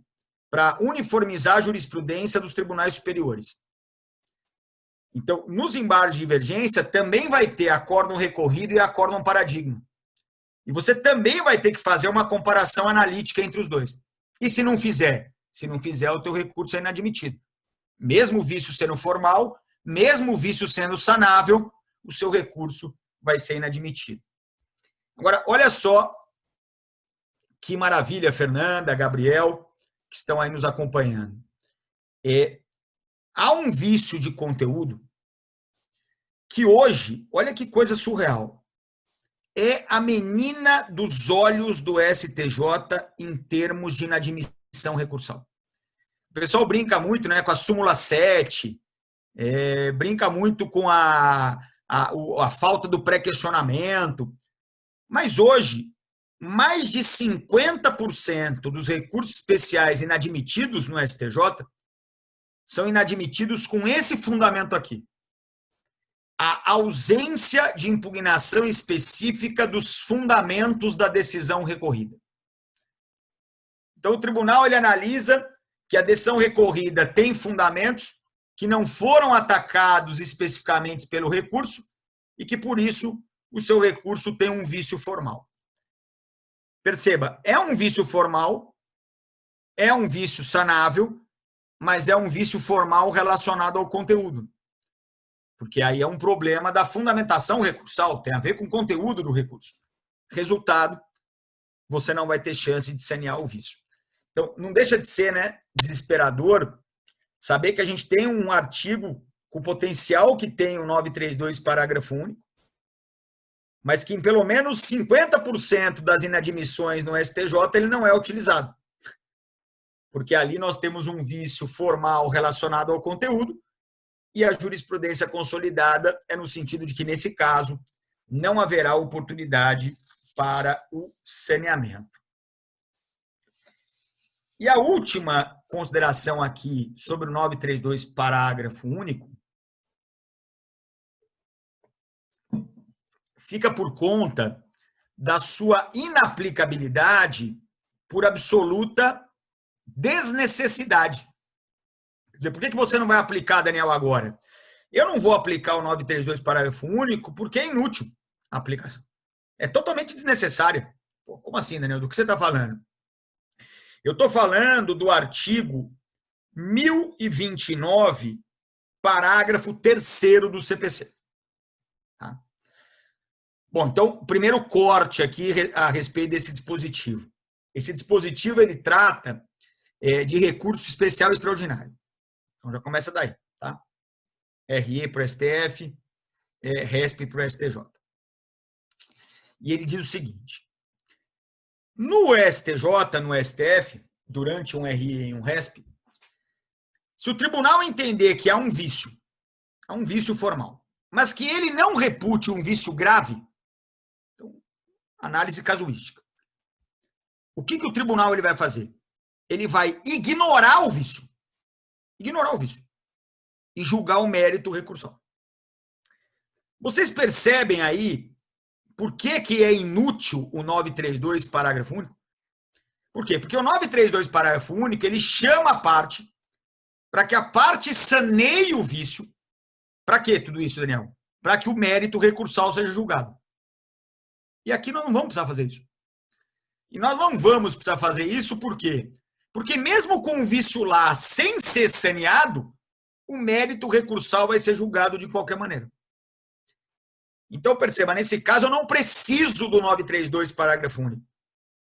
para uniformizar a jurisprudência dos tribunais superiores. Então, nos embargos de divergência, também vai ter acórdão recorrido e acórdão paradigma. E você também vai ter que fazer uma comparação analítica entre os dois. E se não fizer? Se não fizer, o teu recurso é inadmitido. Mesmo o vício sendo formal, mesmo o vício sendo sanável, o seu recurso vai ser inadmitido. Agora, olha só que maravilha, Fernanda, Gabriel, que estão aí nos acompanhando. Há um vício de conteúdo que hoje, olha que coisa surreal, é a menina dos olhos do STJ em termos de inadmissão recursal. O pessoal brinca muito, né, com a súmula 7, brinca muito com a falta do pré-questionamento, mas hoje, mais de 50% dos recursos especiais inadmitidos no STJ são inadmitidos com esse fundamento aqui. A ausência de impugnação específica dos fundamentos da decisão recorrida. Então, o tribunal ele analisa que a decisão recorrida tem fundamentos que não foram atacados especificamente pelo recurso e que, por isso, o seu recurso tem um vício formal. Perceba, é um vício formal, é um vício sanável, mas é um vício formal relacionado ao conteúdo. Porque aí é um problema da fundamentação recursal, tem a ver com o conteúdo do recurso. Resultado, você não vai ter chance de sanear o vício. Então, não deixa de ser, né, desesperador saber que a gente tem um artigo com o potencial que tem o 932, parágrafo único, mas que em pelo menos 50% das inadmissões no STJ ele não é utilizado. Porque ali nós temos um vício formal relacionado ao conteúdo e a jurisprudência consolidada é no sentido de que, nesse caso, não haverá oportunidade para o saneamento. E a última consideração aqui sobre o 932, parágrafo único, fica por conta da sua inaplicabilidade por absoluta desnecessidade. Por que você não vai aplicar, Daniel, agora? Eu não vou aplicar o 932, parágrafo único, porque é inútil a aplicação. É totalmente desnecessária. Pô, como assim, Daniel? Do que você está falando? Eu estou falando do artigo 1029, parágrafo 3º do CPC. Tá? Bom, então, o primeiro corte aqui a respeito desse dispositivo. Esse dispositivo, ele trata de recurso especial extraordinário. Então, já começa daí, tá? RE para o STF, RESP para o STJ. E ele diz o seguinte: no STJ, no STF, durante um RE e um RESP, se o tribunal entender que há um vício formal, mas que ele não repute um vício grave, então, análise casuística. O que o tribunal ele vai fazer? Ele vai ignorar o vício e julgar o mérito recursal. Vocês percebem aí por que é inútil o 932, parágrafo único? Por quê? Porque o 932, parágrafo único, ele chama a parte para que a parte saneie o vício. Para que tudo isso, Daniel? Para que o mérito recursal seja julgado. E aqui nós não vamos precisar fazer isso. E nós não vamos precisar fazer isso por quê? Porque mesmo com o vício lá, sem ser saneado, o mérito recursal vai ser julgado de qualquer maneira. Então, perceba, nesse caso eu não preciso do 932, parágrafo único.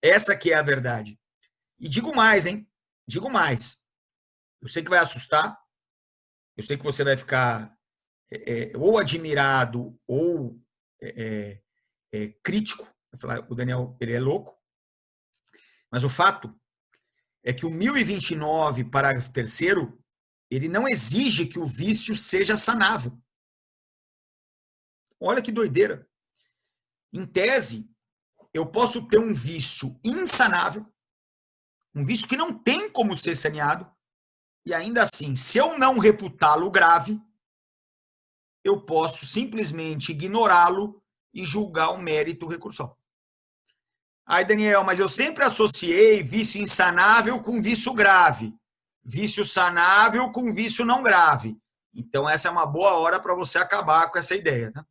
Essa que é a verdade. E digo mais, hein? Digo mais. Eu sei que vai assustar, eu sei que você vai ficar ou admirado ou crítico. Vai falar, o Daniel, ele é louco. Mas o fato é que o 1029, parágrafo 3º, ele não exige que o vício seja sanável. Olha que doideira. Em tese, eu posso ter um vício insanável, um vício que não tem como ser saneado, e ainda assim, se eu não reputá-lo grave, eu posso simplesmente ignorá-lo e julgar o mérito recursal. Aí, Daniel, mas eu sempre associei vício insanável com vício grave, vício sanável com vício não grave. Então, essa é uma boa hora para você acabar com essa ideia. Né?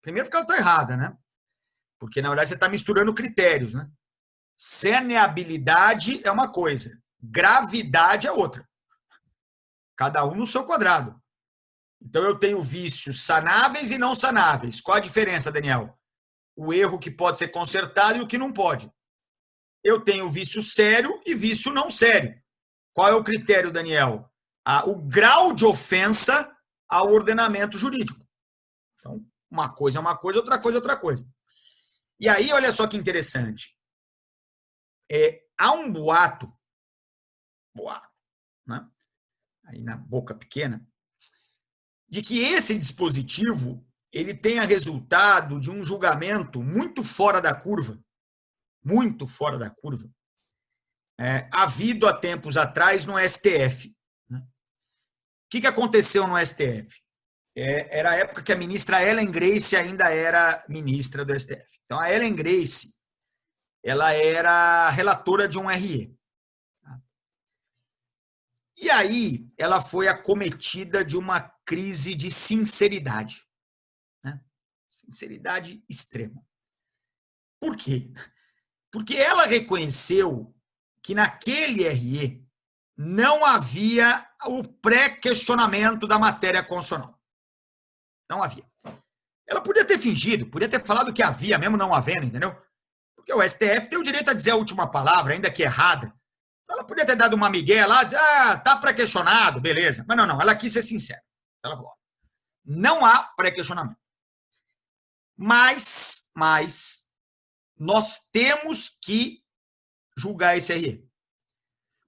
Primeiro porque ela está errada, né? Porque, na verdade, você está misturando critérios. Né? Saneabilidade é uma coisa, gravidade é outra. Cada um no seu quadrado. Então, eu tenho vícios sanáveis e não sanáveis. Qual a diferença, Daniel? O erro que pode ser consertado e o que não pode. Eu tenho vício sério e vício não sério. Qual é o critério, Daniel? O grau de ofensa ao ordenamento jurídico. Então, uma coisa é uma coisa, outra coisa é outra coisa. E aí, olha só que interessante. Há um boato, né? Aí na boca pequena, de que esse dispositivo ele tenha resultado de um julgamento muito fora da curva, havido há tempos atrás no STF. Né? O que aconteceu no STF? Era a época que a ministra Ellen Grace ainda era ministra do STF. Então, a Ellen Grace ela era relatora de um RE. E aí, ela foi acometida de uma crise de sinceridade. Né? Sinceridade extrema. Por quê? Porque ela reconheceu que naquele RE não havia o pré-questionamento da matéria constitucional. Não havia. Ela podia ter fingido, podia ter falado que havia, mesmo não havendo, entendeu? Porque o STF tem o direito a dizer a última palavra, ainda que errada. Ela podia ter dado uma migué lá, dizer, tá pré-questionado, beleza. Mas não, ela quis ser sincera. Ela falou, não há pré-questionamento. Mas nós temos que julgar esse RE.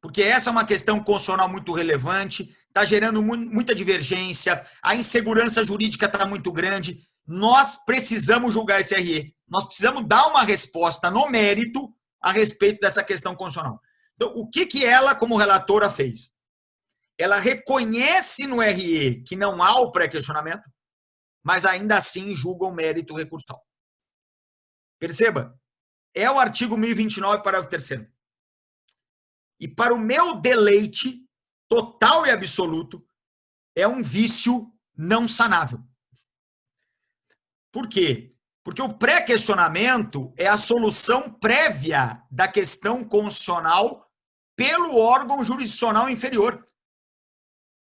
Porque essa é uma questão constitucional muito relevante, está gerando muita divergência, a insegurança jurídica está muito grande. Nós precisamos julgar esse RE. Nós precisamos dar uma resposta no mérito a respeito dessa questão constitucional. Então, o que ela, como relatora, fez? Ela reconhece no RE que não há o pré-questionamento, mas ainda assim julga o mérito recursal. Perceba, é o artigo 1029, parágrafo 3º. E para o meu deleite total e absoluto, é um vício não sanável. Por quê? Porque o pré-questionamento é a solução prévia da questão constitucional pelo órgão jurisdicional inferior.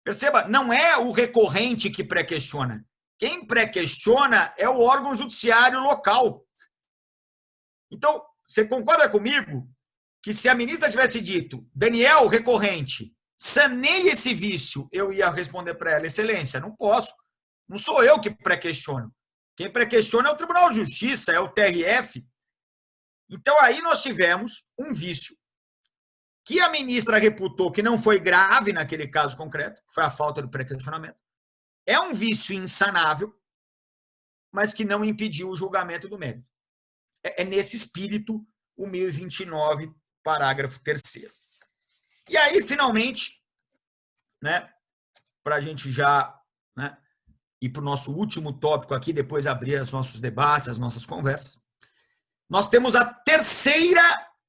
Perceba, não é o recorrente que pré-questiona. Quem pré-questiona é o órgão judiciário local. Então, você concorda comigo que se a ministra tivesse dito, Daniel, recorrente, saneie esse vício, eu ia responder para ela, excelência, não posso. Não sou eu que pré-questiono. Quem pré-questiona é o Tribunal de Justiça, é o TRF. Então, aí nós tivemos um vício que a ministra reputou que não foi grave naquele caso concreto, que foi a falta do pré-questionamento. É um vício insanável, mas que não impediu o julgamento do mérito. É nesse espírito o 1029, parágrafo 3º. E aí, finalmente, né, para a gente já ir para o nosso último tópico aqui, depois abrir os nossos debates, as nossas conversas, nós temos a terceira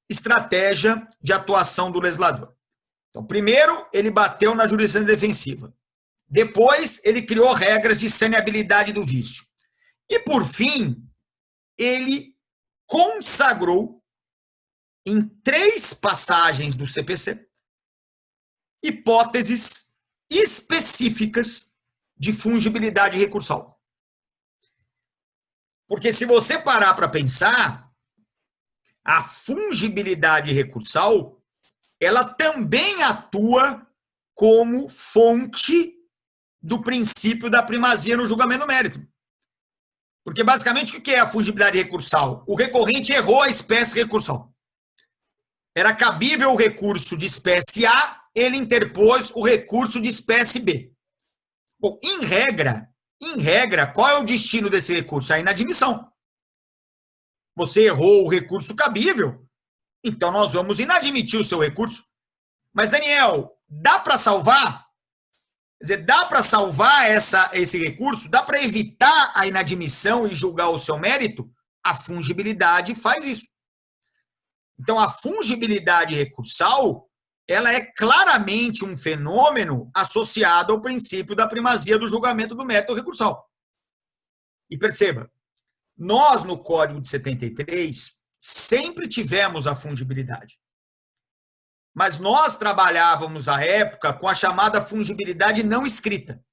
estratégia de atuação do legislador. Então, primeiro, ele bateu na jurisdição defensiva. Depois, ele criou regras de saneabilidade do vício. E, por fim, ele consagrou em 3 passagens do CPC hipóteses específicas de fungibilidade recursal. Porque se você parar para pensar, a fungibilidade recursal, ela também atua como fonte do princípio da primazia no julgamento do mérito. Porque, basicamente, o que é a fungibilidade recursal? O recorrente errou a espécie recursal. Era cabível o recurso de espécie A, ele interpôs o recurso de espécie B. Bom, em regra, qual é o destino desse recurso? A inadmissão. Você errou o recurso cabível, então nós vamos inadmitir o seu recurso. Mas, Daniel, dá para salvar? Quer dizer, dá para salvar esse recurso? Dá para evitar a inadmissão e julgar o seu mérito? A fungibilidade faz isso. Então, a fungibilidade recursal, ela é claramente um fenômeno associado ao princípio da primazia do julgamento do mérito recursal. E perceba, nós no Código de 73 sempre tivemos a fungibilidade. Mas nós trabalhávamos à época com a chamada fungibilidade não escrita,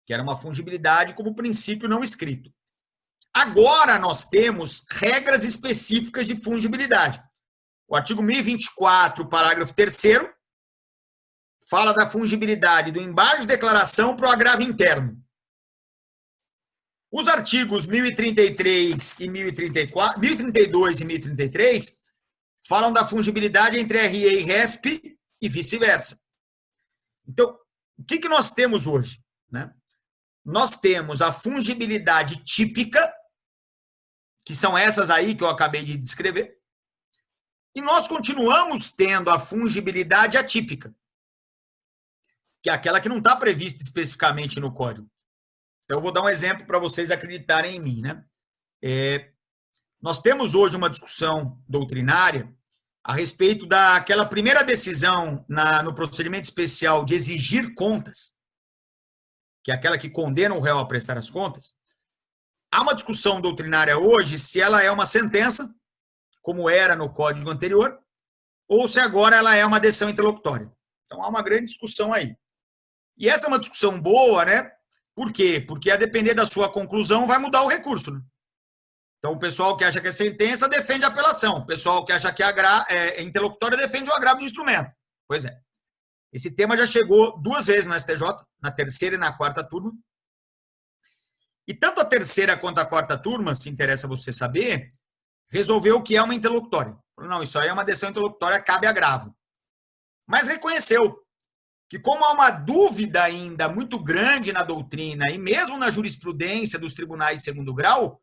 que era uma fungibilidade como princípio não escrito. Agora nós temos regras específicas de fungibilidade. O artigo 1024, parágrafo 3º, fala da fungibilidade do embargo de declaração para o agravo interno. Os artigos 1033 e 1034, 1032 e 1033 falam da fungibilidade entre RE e RESP e vice-versa. Então, o que nós temos hoje? Né? Nós temos a fungibilidade típica, que são essas aí que eu acabei de descrever, e nós continuamos tendo a fungibilidade atípica, que é aquela que não está prevista especificamente no Código. Então, eu vou dar um exemplo para vocês acreditarem em mim. Né? Nós temos hoje uma discussão doutrinária a respeito daquela primeira decisão no procedimento especial de exigir contas, que é aquela que condena o réu a prestar as contas. Há uma discussão doutrinária hoje se ela é uma sentença, como era no Código anterior, ou se agora ela é uma decisão interlocutória. Então, há uma grande discussão aí. E essa é uma discussão boa, né? Por quê? Porque, a depender da sua conclusão, vai mudar o recurso. Né? Então, o pessoal que acha que é sentença defende a apelação. O pessoal que acha que é interlocutória defende o agravo do instrumento. Pois é. Esse tema já chegou 2 vezes no STJ, na terceira e na quarta turma. E tanto a terceira quanto a quarta turma, se interessa você saber, resolveu que é uma interlocutória. Não, isso aí é uma decisão interlocutória, cabe agravo. Mas reconheceu que, como há uma dúvida ainda muito grande na doutrina e mesmo na jurisprudência dos tribunais de segundo grau,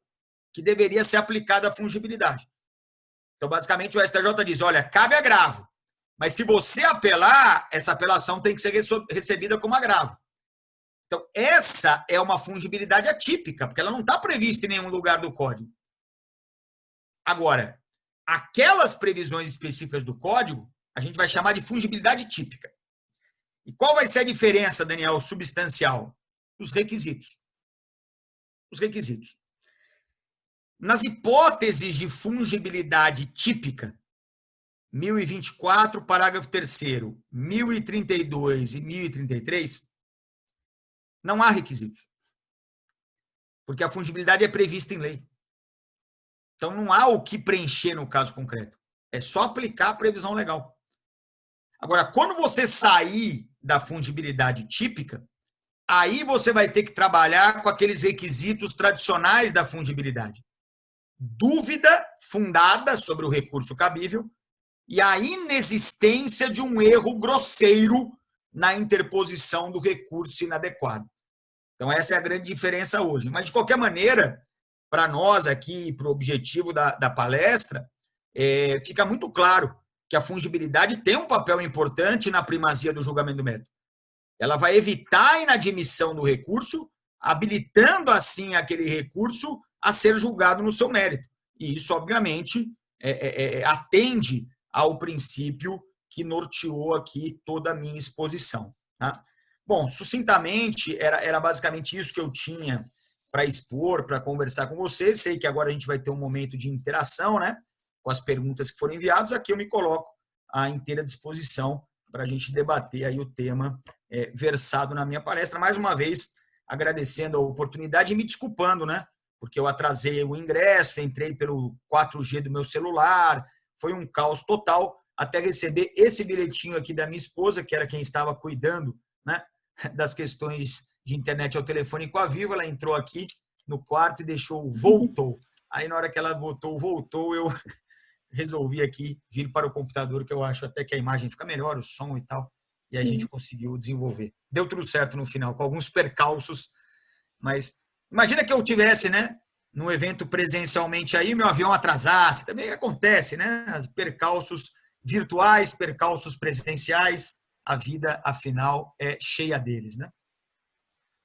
que deveria ser aplicada a fungibilidade. Então, basicamente, o STJ diz, olha, cabe agravo, mas se você apelar, essa apelação tem que ser recebida como agravo. Então, essa é uma fungibilidade atípica, porque ela não está prevista em nenhum lugar do Código. Agora, aquelas previsões específicas do Código, a gente vai chamar de fungibilidade típica. E qual vai ser a diferença, Daniel, substancial? Os requisitos. Os requisitos. Nas hipóteses de fungibilidade típica, 1024, parágrafo 3º, 1032 e 1033, não há requisitos. Porque a fungibilidade é prevista em lei. Então, não há o que preencher no caso concreto. É só aplicar a previsão legal. Agora, quando você sair da fungibilidade típica, aí você vai ter que trabalhar com aqueles requisitos tradicionais da fungibilidade. Dúvida fundada sobre o recurso cabível e a inexistência de um erro grosseiro na interposição do recurso inadequado. Então, essa é a grande diferença hoje. Mas, de qualquer maneira, para nós aqui, para o objetivo da palestra, fica muito claro que a fungibilidade tem um papel importante na primazia do julgamento do mérito. Ela vai evitar a inadmissão do recurso, habilitando, assim, aquele recurso a ser julgado no seu mérito. E isso, obviamente, atende ao princípio que norteou aqui toda a minha exposição. Tá? Bom, sucintamente, era basicamente isso que eu tinha para expor, para conversar com vocês. Sei que agora a gente vai ter um momento de interação, né, com as perguntas que foram enviadas. Aqui eu me coloco à inteira disposição para a gente debater aí o tema versado na minha palestra. Mais uma vez, agradecendo a oportunidade e me desculpando, né, porque eu atrasei o ingresso, entrei pelo 4G do meu celular, foi um caos total, até receber esse bilhetinho aqui da minha esposa, que era quem estava cuidando, né, das questões de internet ao telefone com a Vivo. Ela entrou aqui no quarto e deixou voltou. Aí, na hora que ela botou voltou, eu resolvi aqui vir para o computador, que eu acho até que a imagem fica melhor, o som e tal, e a gente conseguiu desenvolver. Deu tudo certo no final, com alguns percalços, mas imagina que eu tivesse, né, num evento presencialmente aí, meu avião atrasasse, também acontece, né, percalços virtuais, percalços presenciais, a vida, afinal, é cheia deles, né?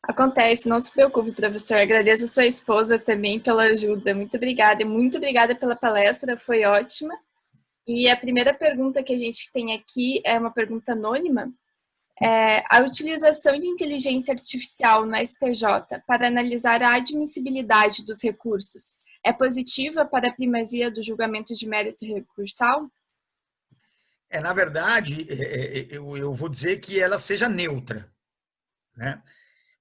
Acontece, não se preocupe, professor. Agradeço a sua esposa também pela ajuda. Muito obrigada. E muito obrigada pela palestra, foi ótima. E a primeira pergunta que a gente tem aqui é uma pergunta anônima. A utilização de inteligência artificial no STJ para analisar a admissibilidade dos recursos é positiva para a primazia do julgamento de mérito recursal? Na verdade, eu vou dizer que ela seja neutra, né?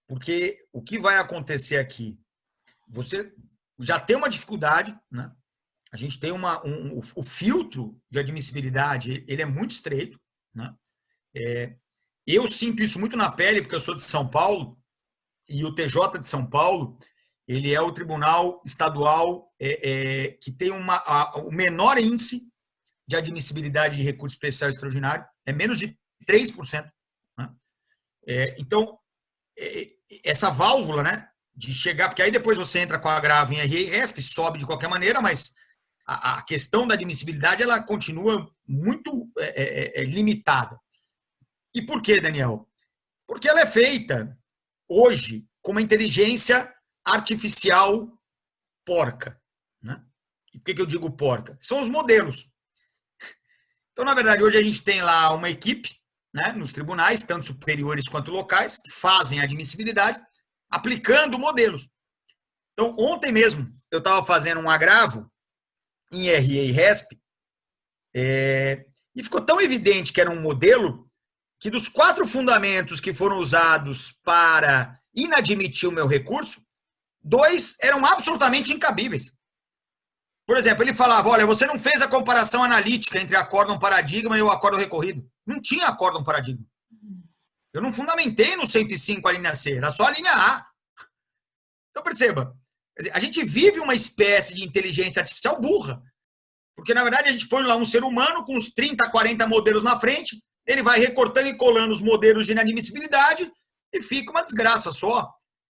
Porque o que vai acontecer aqui? Você já tem uma dificuldade, né? A gente tem o filtro de admissibilidade, ele é muito estreito, né? Eu sinto isso muito na pele, porque eu sou de São Paulo, e o TJ de São Paulo, ele é o tribunal estadual que tem o menor índice de admissibilidade de recurso especial extraordinário, é menos de 3%. Né? Então, essa válvula, né, de chegar, porque aí depois você entra com a agravo em RE e RESP, sobe de qualquer maneira, mas a questão da admissibilidade ela continua muito limitada. E por quê, Daniel? Porque ela é feita hoje com uma inteligência artificial porca. Né? E por que eu digo porca? São os modelos. Então, na verdade, hoje a gente tem lá uma equipe, né, nos tribunais, tanto superiores quanto locais, que fazem a admissibilidade aplicando modelos. Então, ontem mesmo, eu estava fazendo um agravo em RE e RESP e ficou tão evidente que era um modelo que dos 4 fundamentos que foram usados para inadmitir o meu recurso, 2 eram absolutamente incabíveis. Por exemplo, ele falava, olha, você não fez a comparação analítica entre acórdão paradigma e o acórdão recorrido. Não tinha acórdão paradigma. Eu não fundamentei no 105 a linha C, era só a linha A. Então, perceba, a gente vive uma espécie de inteligência artificial burra. Porque, na verdade, a gente põe lá um ser humano com uns 30, 40 modelos na frente, ele vai recortando e colando os modelos de inadmissibilidade e fica uma desgraça só.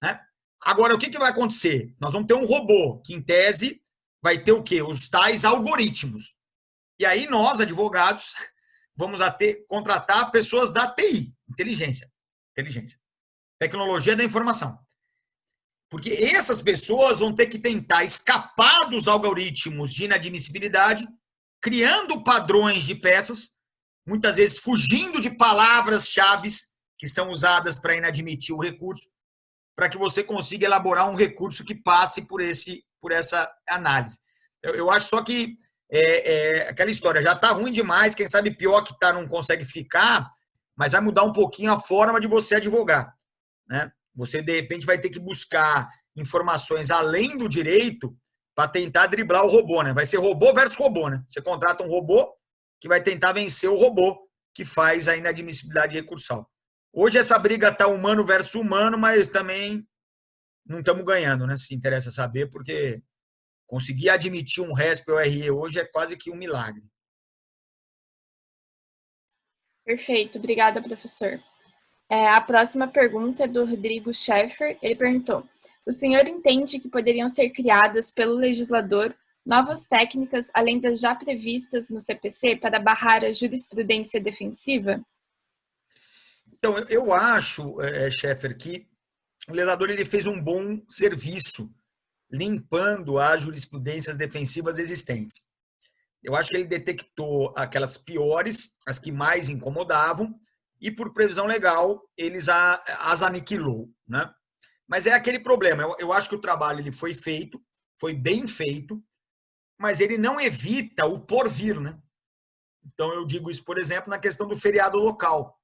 Né? Agora, o que vai acontecer? Nós vamos ter um robô que, em tese, vai ter o quê? Os tais algoritmos. E aí nós, advogados, vamos contratar pessoas da TI, inteligência. Tecnologia da informação. Porque essas pessoas vão ter que tentar escapar dos algoritmos de inadmissibilidade, criando padrões de peças, muitas vezes fugindo de palavras-chave que são usadas para inadmitir o recurso, para que você consiga elaborar um recurso que passe por essa análise. Eu acho só que aquela história já está ruim demais, quem sabe pior que está não consegue ficar, mas vai mudar um pouquinho a forma de você advogar. Né? Você, de repente, vai ter que buscar informações além do direito para tentar driblar o robô. Né? Vai ser robô versus robô. Né? Você contrata um robô que vai tentar vencer o robô que faz a inadmissibilidade recursal. Hoje essa briga está humano versus humano, mas também não estamos ganhando, né? Se interessa saber, porque conseguir admitir um RESP ou RE hoje é quase que um milagre. Perfeito, obrigada, professor. A próxima pergunta é do Rodrigo Schaeffer. Ele perguntou: o senhor entende que poderiam ser criadas pelo legislador novas técnicas, além das já previstas no CPC, para barrar a jurisprudência defensiva? Então, eu acho, Schaeffer, que o legislador ele fez um bom serviço limpando as jurisprudências defensivas existentes. Eu acho que ele detectou aquelas piores, as que mais incomodavam, e por previsão legal, eles as aniquilou. Né? Mas é aquele problema, eu acho que o trabalho ele foi feito, foi bem feito, mas ele não evita o porvir. Né? Então, eu digo isso, por exemplo, na questão do feriado local.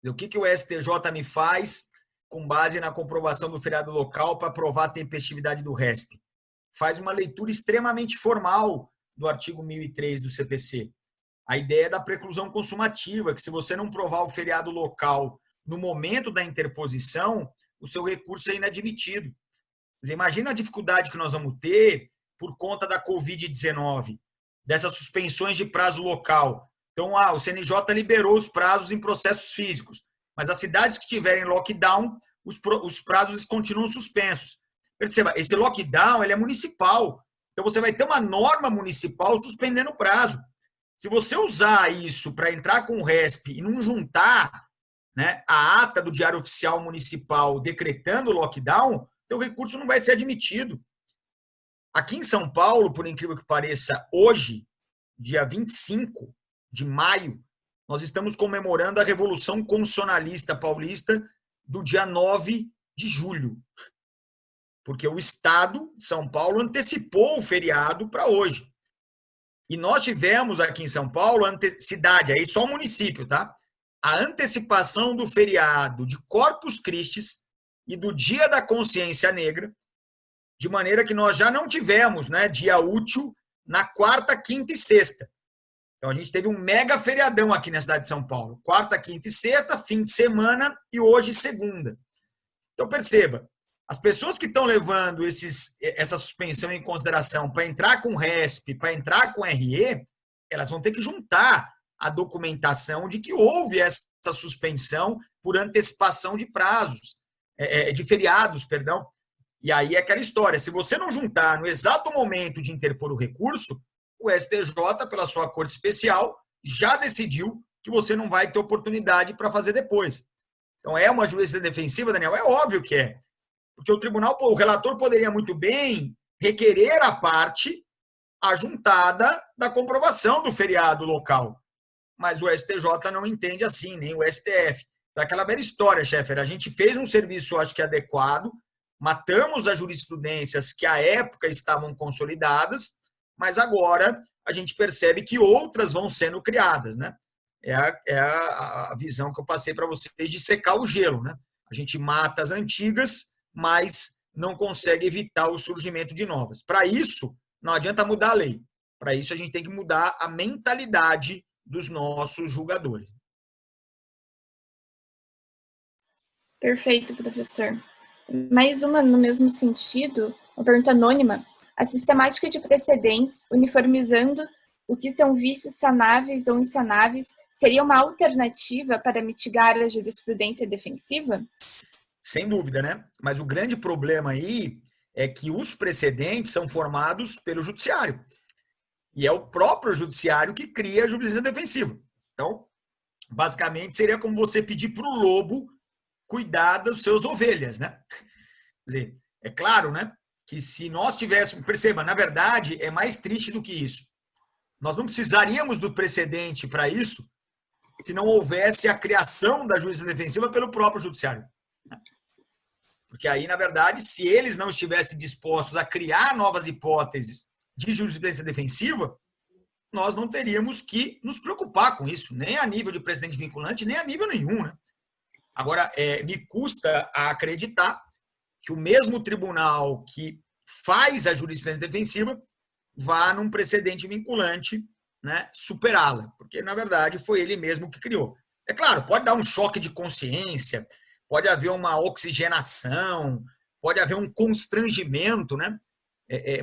O que o STJ me faz com base na comprovação do feriado local para provar a tempestividade do RESP? Faz uma leitura extremamente formal do artigo 1003 do CPC. A ideia da preclusão consumativa, que se você não provar o feriado local no momento da interposição, o seu recurso é inadmitido. Quer dizer, imagina a dificuldade que nós vamos ter por conta da Covid-19, dessas suspensões de prazo local. Então, o CNJ liberou os prazos em processos físicos, mas as cidades que tiverem lockdown, os prazos continuam suspensos. Perceba, esse lockdown ele é municipal. Então, você vai ter uma norma municipal suspendendo o prazo. Se você usar isso para entrar com o RESP e não juntar, né, a ata do Diário Oficial Municipal decretando o lockdown, teu recurso não vai ser admitido. Aqui em São Paulo, por incrível que pareça, hoje, dia 25 de maio, nós estamos comemorando a Revolução Constitucionalista Paulista do dia 9 de julho. Porque o Estado de São Paulo antecipou o feriado para hoje. E nós tivemos aqui em São Paulo, cidade, aí só o município, tá? A antecipação do feriado de Corpus Christi e do Dia da Consciência Negra, de maneira que nós já não tivemos, né, dia útil na quarta, quinta e sexta. Então, a gente teve um mega feriadão aqui na cidade de São Paulo. Quarta, quinta e sexta, fim de semana e hoje segunda. Então, perceba, as pessoas que estão levando essa suspensão em consideração para entrar com RESP, para entrar com RE, elas vão ter que juntar a documentação de que houve essa suspensão por antecipação de prazos, de feriados, perdão. E aí é aquela história, se você não juntar no exato momento de interpor o recurso, o STJ, pela sua corte especial, já decidiu que você não vai ter oportunidade para fazer depois. Então, é uma jurisdição defensiva, Daniel? É óbvio que é. Porque o relator poderia muito bem requerer a parte ajuntada da comprovação do feriado local. Mas o STJ não entende assim, nem o STF. Daquela velha história, Scheffer, a gente fez um serviço, acho que adequado, matamos as jurisprudências que à época estavam consolidadas, mas agora a gente percebe que outras vão sendo criadas, né? É a visão que eu passei para vocês de secar o gelo, né? A gente mata as antigas, mas não consegue evitar o surgimento de novas. Para isso, não adianta mudar a lei. Para isso, a gente tem que mudar a mentalidade dos nossos julgadores. Perfeito, professor. Mais uma no mesmo sentido, uma pergunta anônima. A sistemática de precedentes, uniformizando o que são vícios sanáveis ou insanáveis, seria uma alternativa para mitigar a jurisprudência defensiva? Sem dúvida, né? Mas o grande problema aí é que os precedentes são formados pelo judiciário. E é o próprio judiciário que cria a jurisdição defensiva. Então, basicamente, seria como você pedir para o lobo cuidar das suas ovelhas, né? Quer dizer, é claro, né, que se nós tivéssemos... Perceba, na verdade, é mais triste do que isso. Nós não precisaríamos do precedente para isso se não houvesse a criação da jurisdição defensiva pelo próprio judiciário. Porque aí, na verdade, se eles não estivessem dispostos a criar novas hipóteses de jurisprudência defensiva, nós não teríamos que nos preocupar com isso, nem a nível de precedente vinculante, nem a nível nenhum, né? Agora, me custa a acreditar que o mesmo tribunal que faz a jurisprudência defensiva vá num precedente vinculante, né, superá-la, porque, na verdade, foi ele mesmo que criou. É claro, pode dar um choque de consciência, pode haver uma oxigenação, pode haver um constrangimento, né,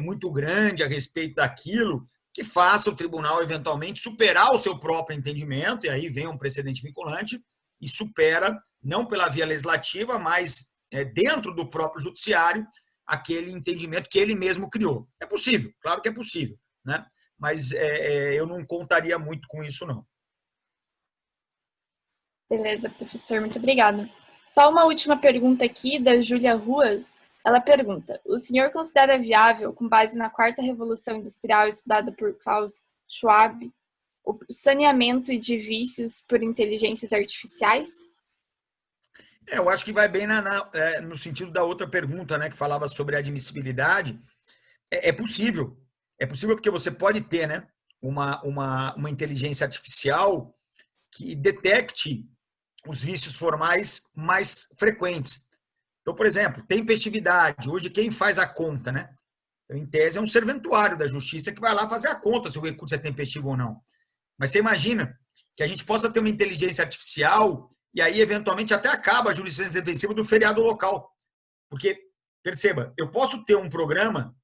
muito grande a respeito daquilo, que faça o tribunal, eventualmente, superar o seu próprio entendimento, e aí vem um precedente vinculante e supera, não pela via legislativa, mas dentro do próprio judiciário, aquele entendimento que ele mesmo criou. É possível, claro que é possível, né? Mas eu não contaria muito com isso, não. Beleza, professor, muito obrigada. Só uma última pergunta aqui da Júlia Ruas. Ela pergunta: o senhor considera viável, com base na quarta revolução industrial estudada por Klaus Schwab, o saneamento de vícios por inteligências artificiais? Eu acho que vai bem no sentido da outra pergunta, né, que falava sobre a admissibilidade. É possível. É possível porque você pode ter, né, uma inteligência artificial que detecte os vícios formais mais frequentes. Então, por exemplo, tempestividade. Hoje, quem faz a conta, né? Então, em tese, é um serventuário da justiça que vai lá fazer a conta se o recurso é tempestivo ou não. Mas você imagina que a gente possa ter uma inteligência artificial e aí, eventualmente, até acaba a jurisprudência defensiva do feriado local. Porque, perceba, eu posso ter um programa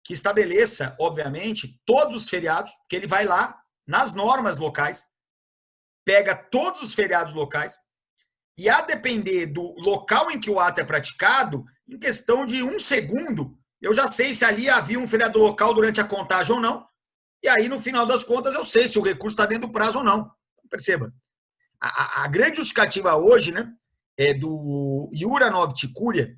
que estabeleça, obviamente, todos os feriados, que ele vai lá nas normas locais, pega todos os feriados locais e, a depender do local em que o ato é praticado, em questão de 1 segundo, eu já sei se ali havia um feriado local durante a contagem ou não, E aí, no final das contas, eu sei se o recurso está dentro do prazo ou não. Perceba, a grande justificativa hoje, né, é do Iura Novit Curia.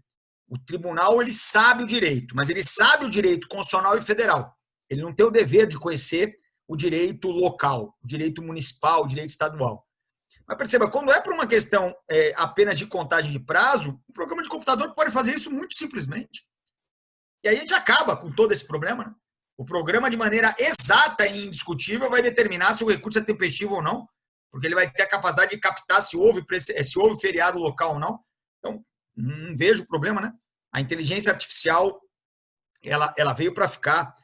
O tribunal, ele sabe o direito, mas ele sabe o direito constitucional e federal. Ele não tem o dever de conhecer o direito local, o direito municipal, o direito estadual. Mas perceba, quando é por uma questão apenas de contagem de prazo, o programa de computador pode fazer isso muito simplesmente. E aí a gente acaba com todo esse problema, né? O programa, de maneira exata e indiscutível, vai determinar se o recurso é tempestivo ou não, porque ele vai ter a capacidade de captar se houve feriado local ou não. Então, não vejo problema, né? A inteligência artificial, ela veio para ficar,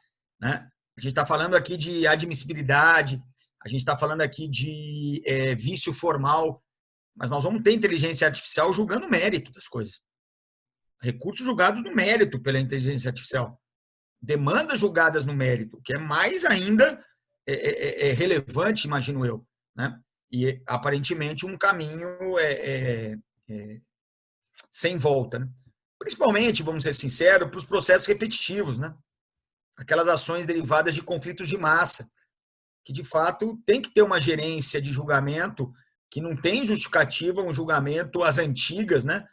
né? A gente está falando aqui de admissibilidade, a gente está falando aqui de vício formal, mas nós vamos ter inteligência artificial julgando o mérito das coisas. Recursos julgados no mérito pela inteligência artificial. Demandas julgadas no mérito, que é mais ainda relevante, imagino eu, né? E aparentemente um caminho sem volta, né? Principalmente, vamos ser sinceros, para os processos repetitivos, né? Aquelas ações derivadas de conflitos de massa, que de fato tem que ter uma gerência de julgamento que não tem justificativa, um julgamento às antigas, né?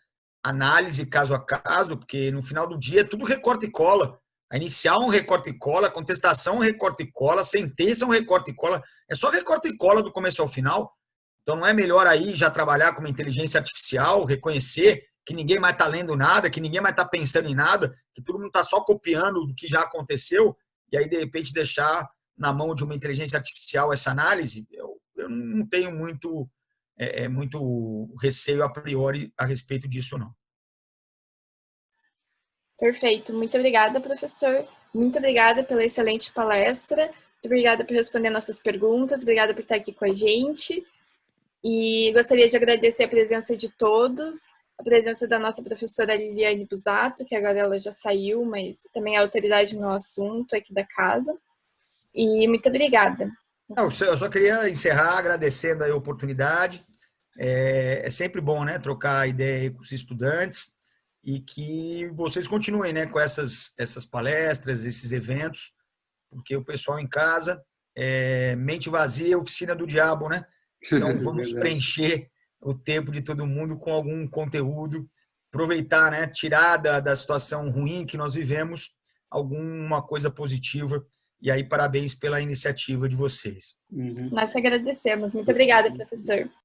Análise caso a caso, porque no final do dia é tudo recorta e cola. A inicial um recorte e cola, a contestação um recorte e cola, a sentença um recorte e cola. É só recorte e cola do começo ao final. Então não é melhor aí já trabalhar com uma inteligência artificial, reconhecer que ninguém mais está lendo nada, que ninguém mais está pensando em nada, que todo mundo está só copiando o que já aconteceu, e aí de repente deixar na mão de uma inteligência artificial essa análise? Eu não tenho muito receio a priori a respeito disso, não. Perfeito. Muito obrigada, professor. Muito obrigada pela excelente palestra. Muito obrigada por responder nossas perguntas. Obrigada por estar aqui com a gente. E gostaria de agradecer a presença de todos, a presença da nossa professora Liliane Busato, que agora ela já saiu, mas também é autoridade no assunto aqui da casa. E muito obrigada. Eu só queria encerrar agradecendo a oportunidade. É sempre bom, né, trocar ideia com os estudantes e que vocês continuem, né, com essas palestras, esses eventos, porque o pessoal em casa, mente vazia é oficina do diabo, né? Então vamos preencher o tempo de todo mundo com algum conteúdo, aproveitar, né, tirar da situação ruim que nós vivemos alguma coisa positiva. E aí, parabéns pela iniciativa de vocês. Nós agradecemos. Muito obrigada, professor.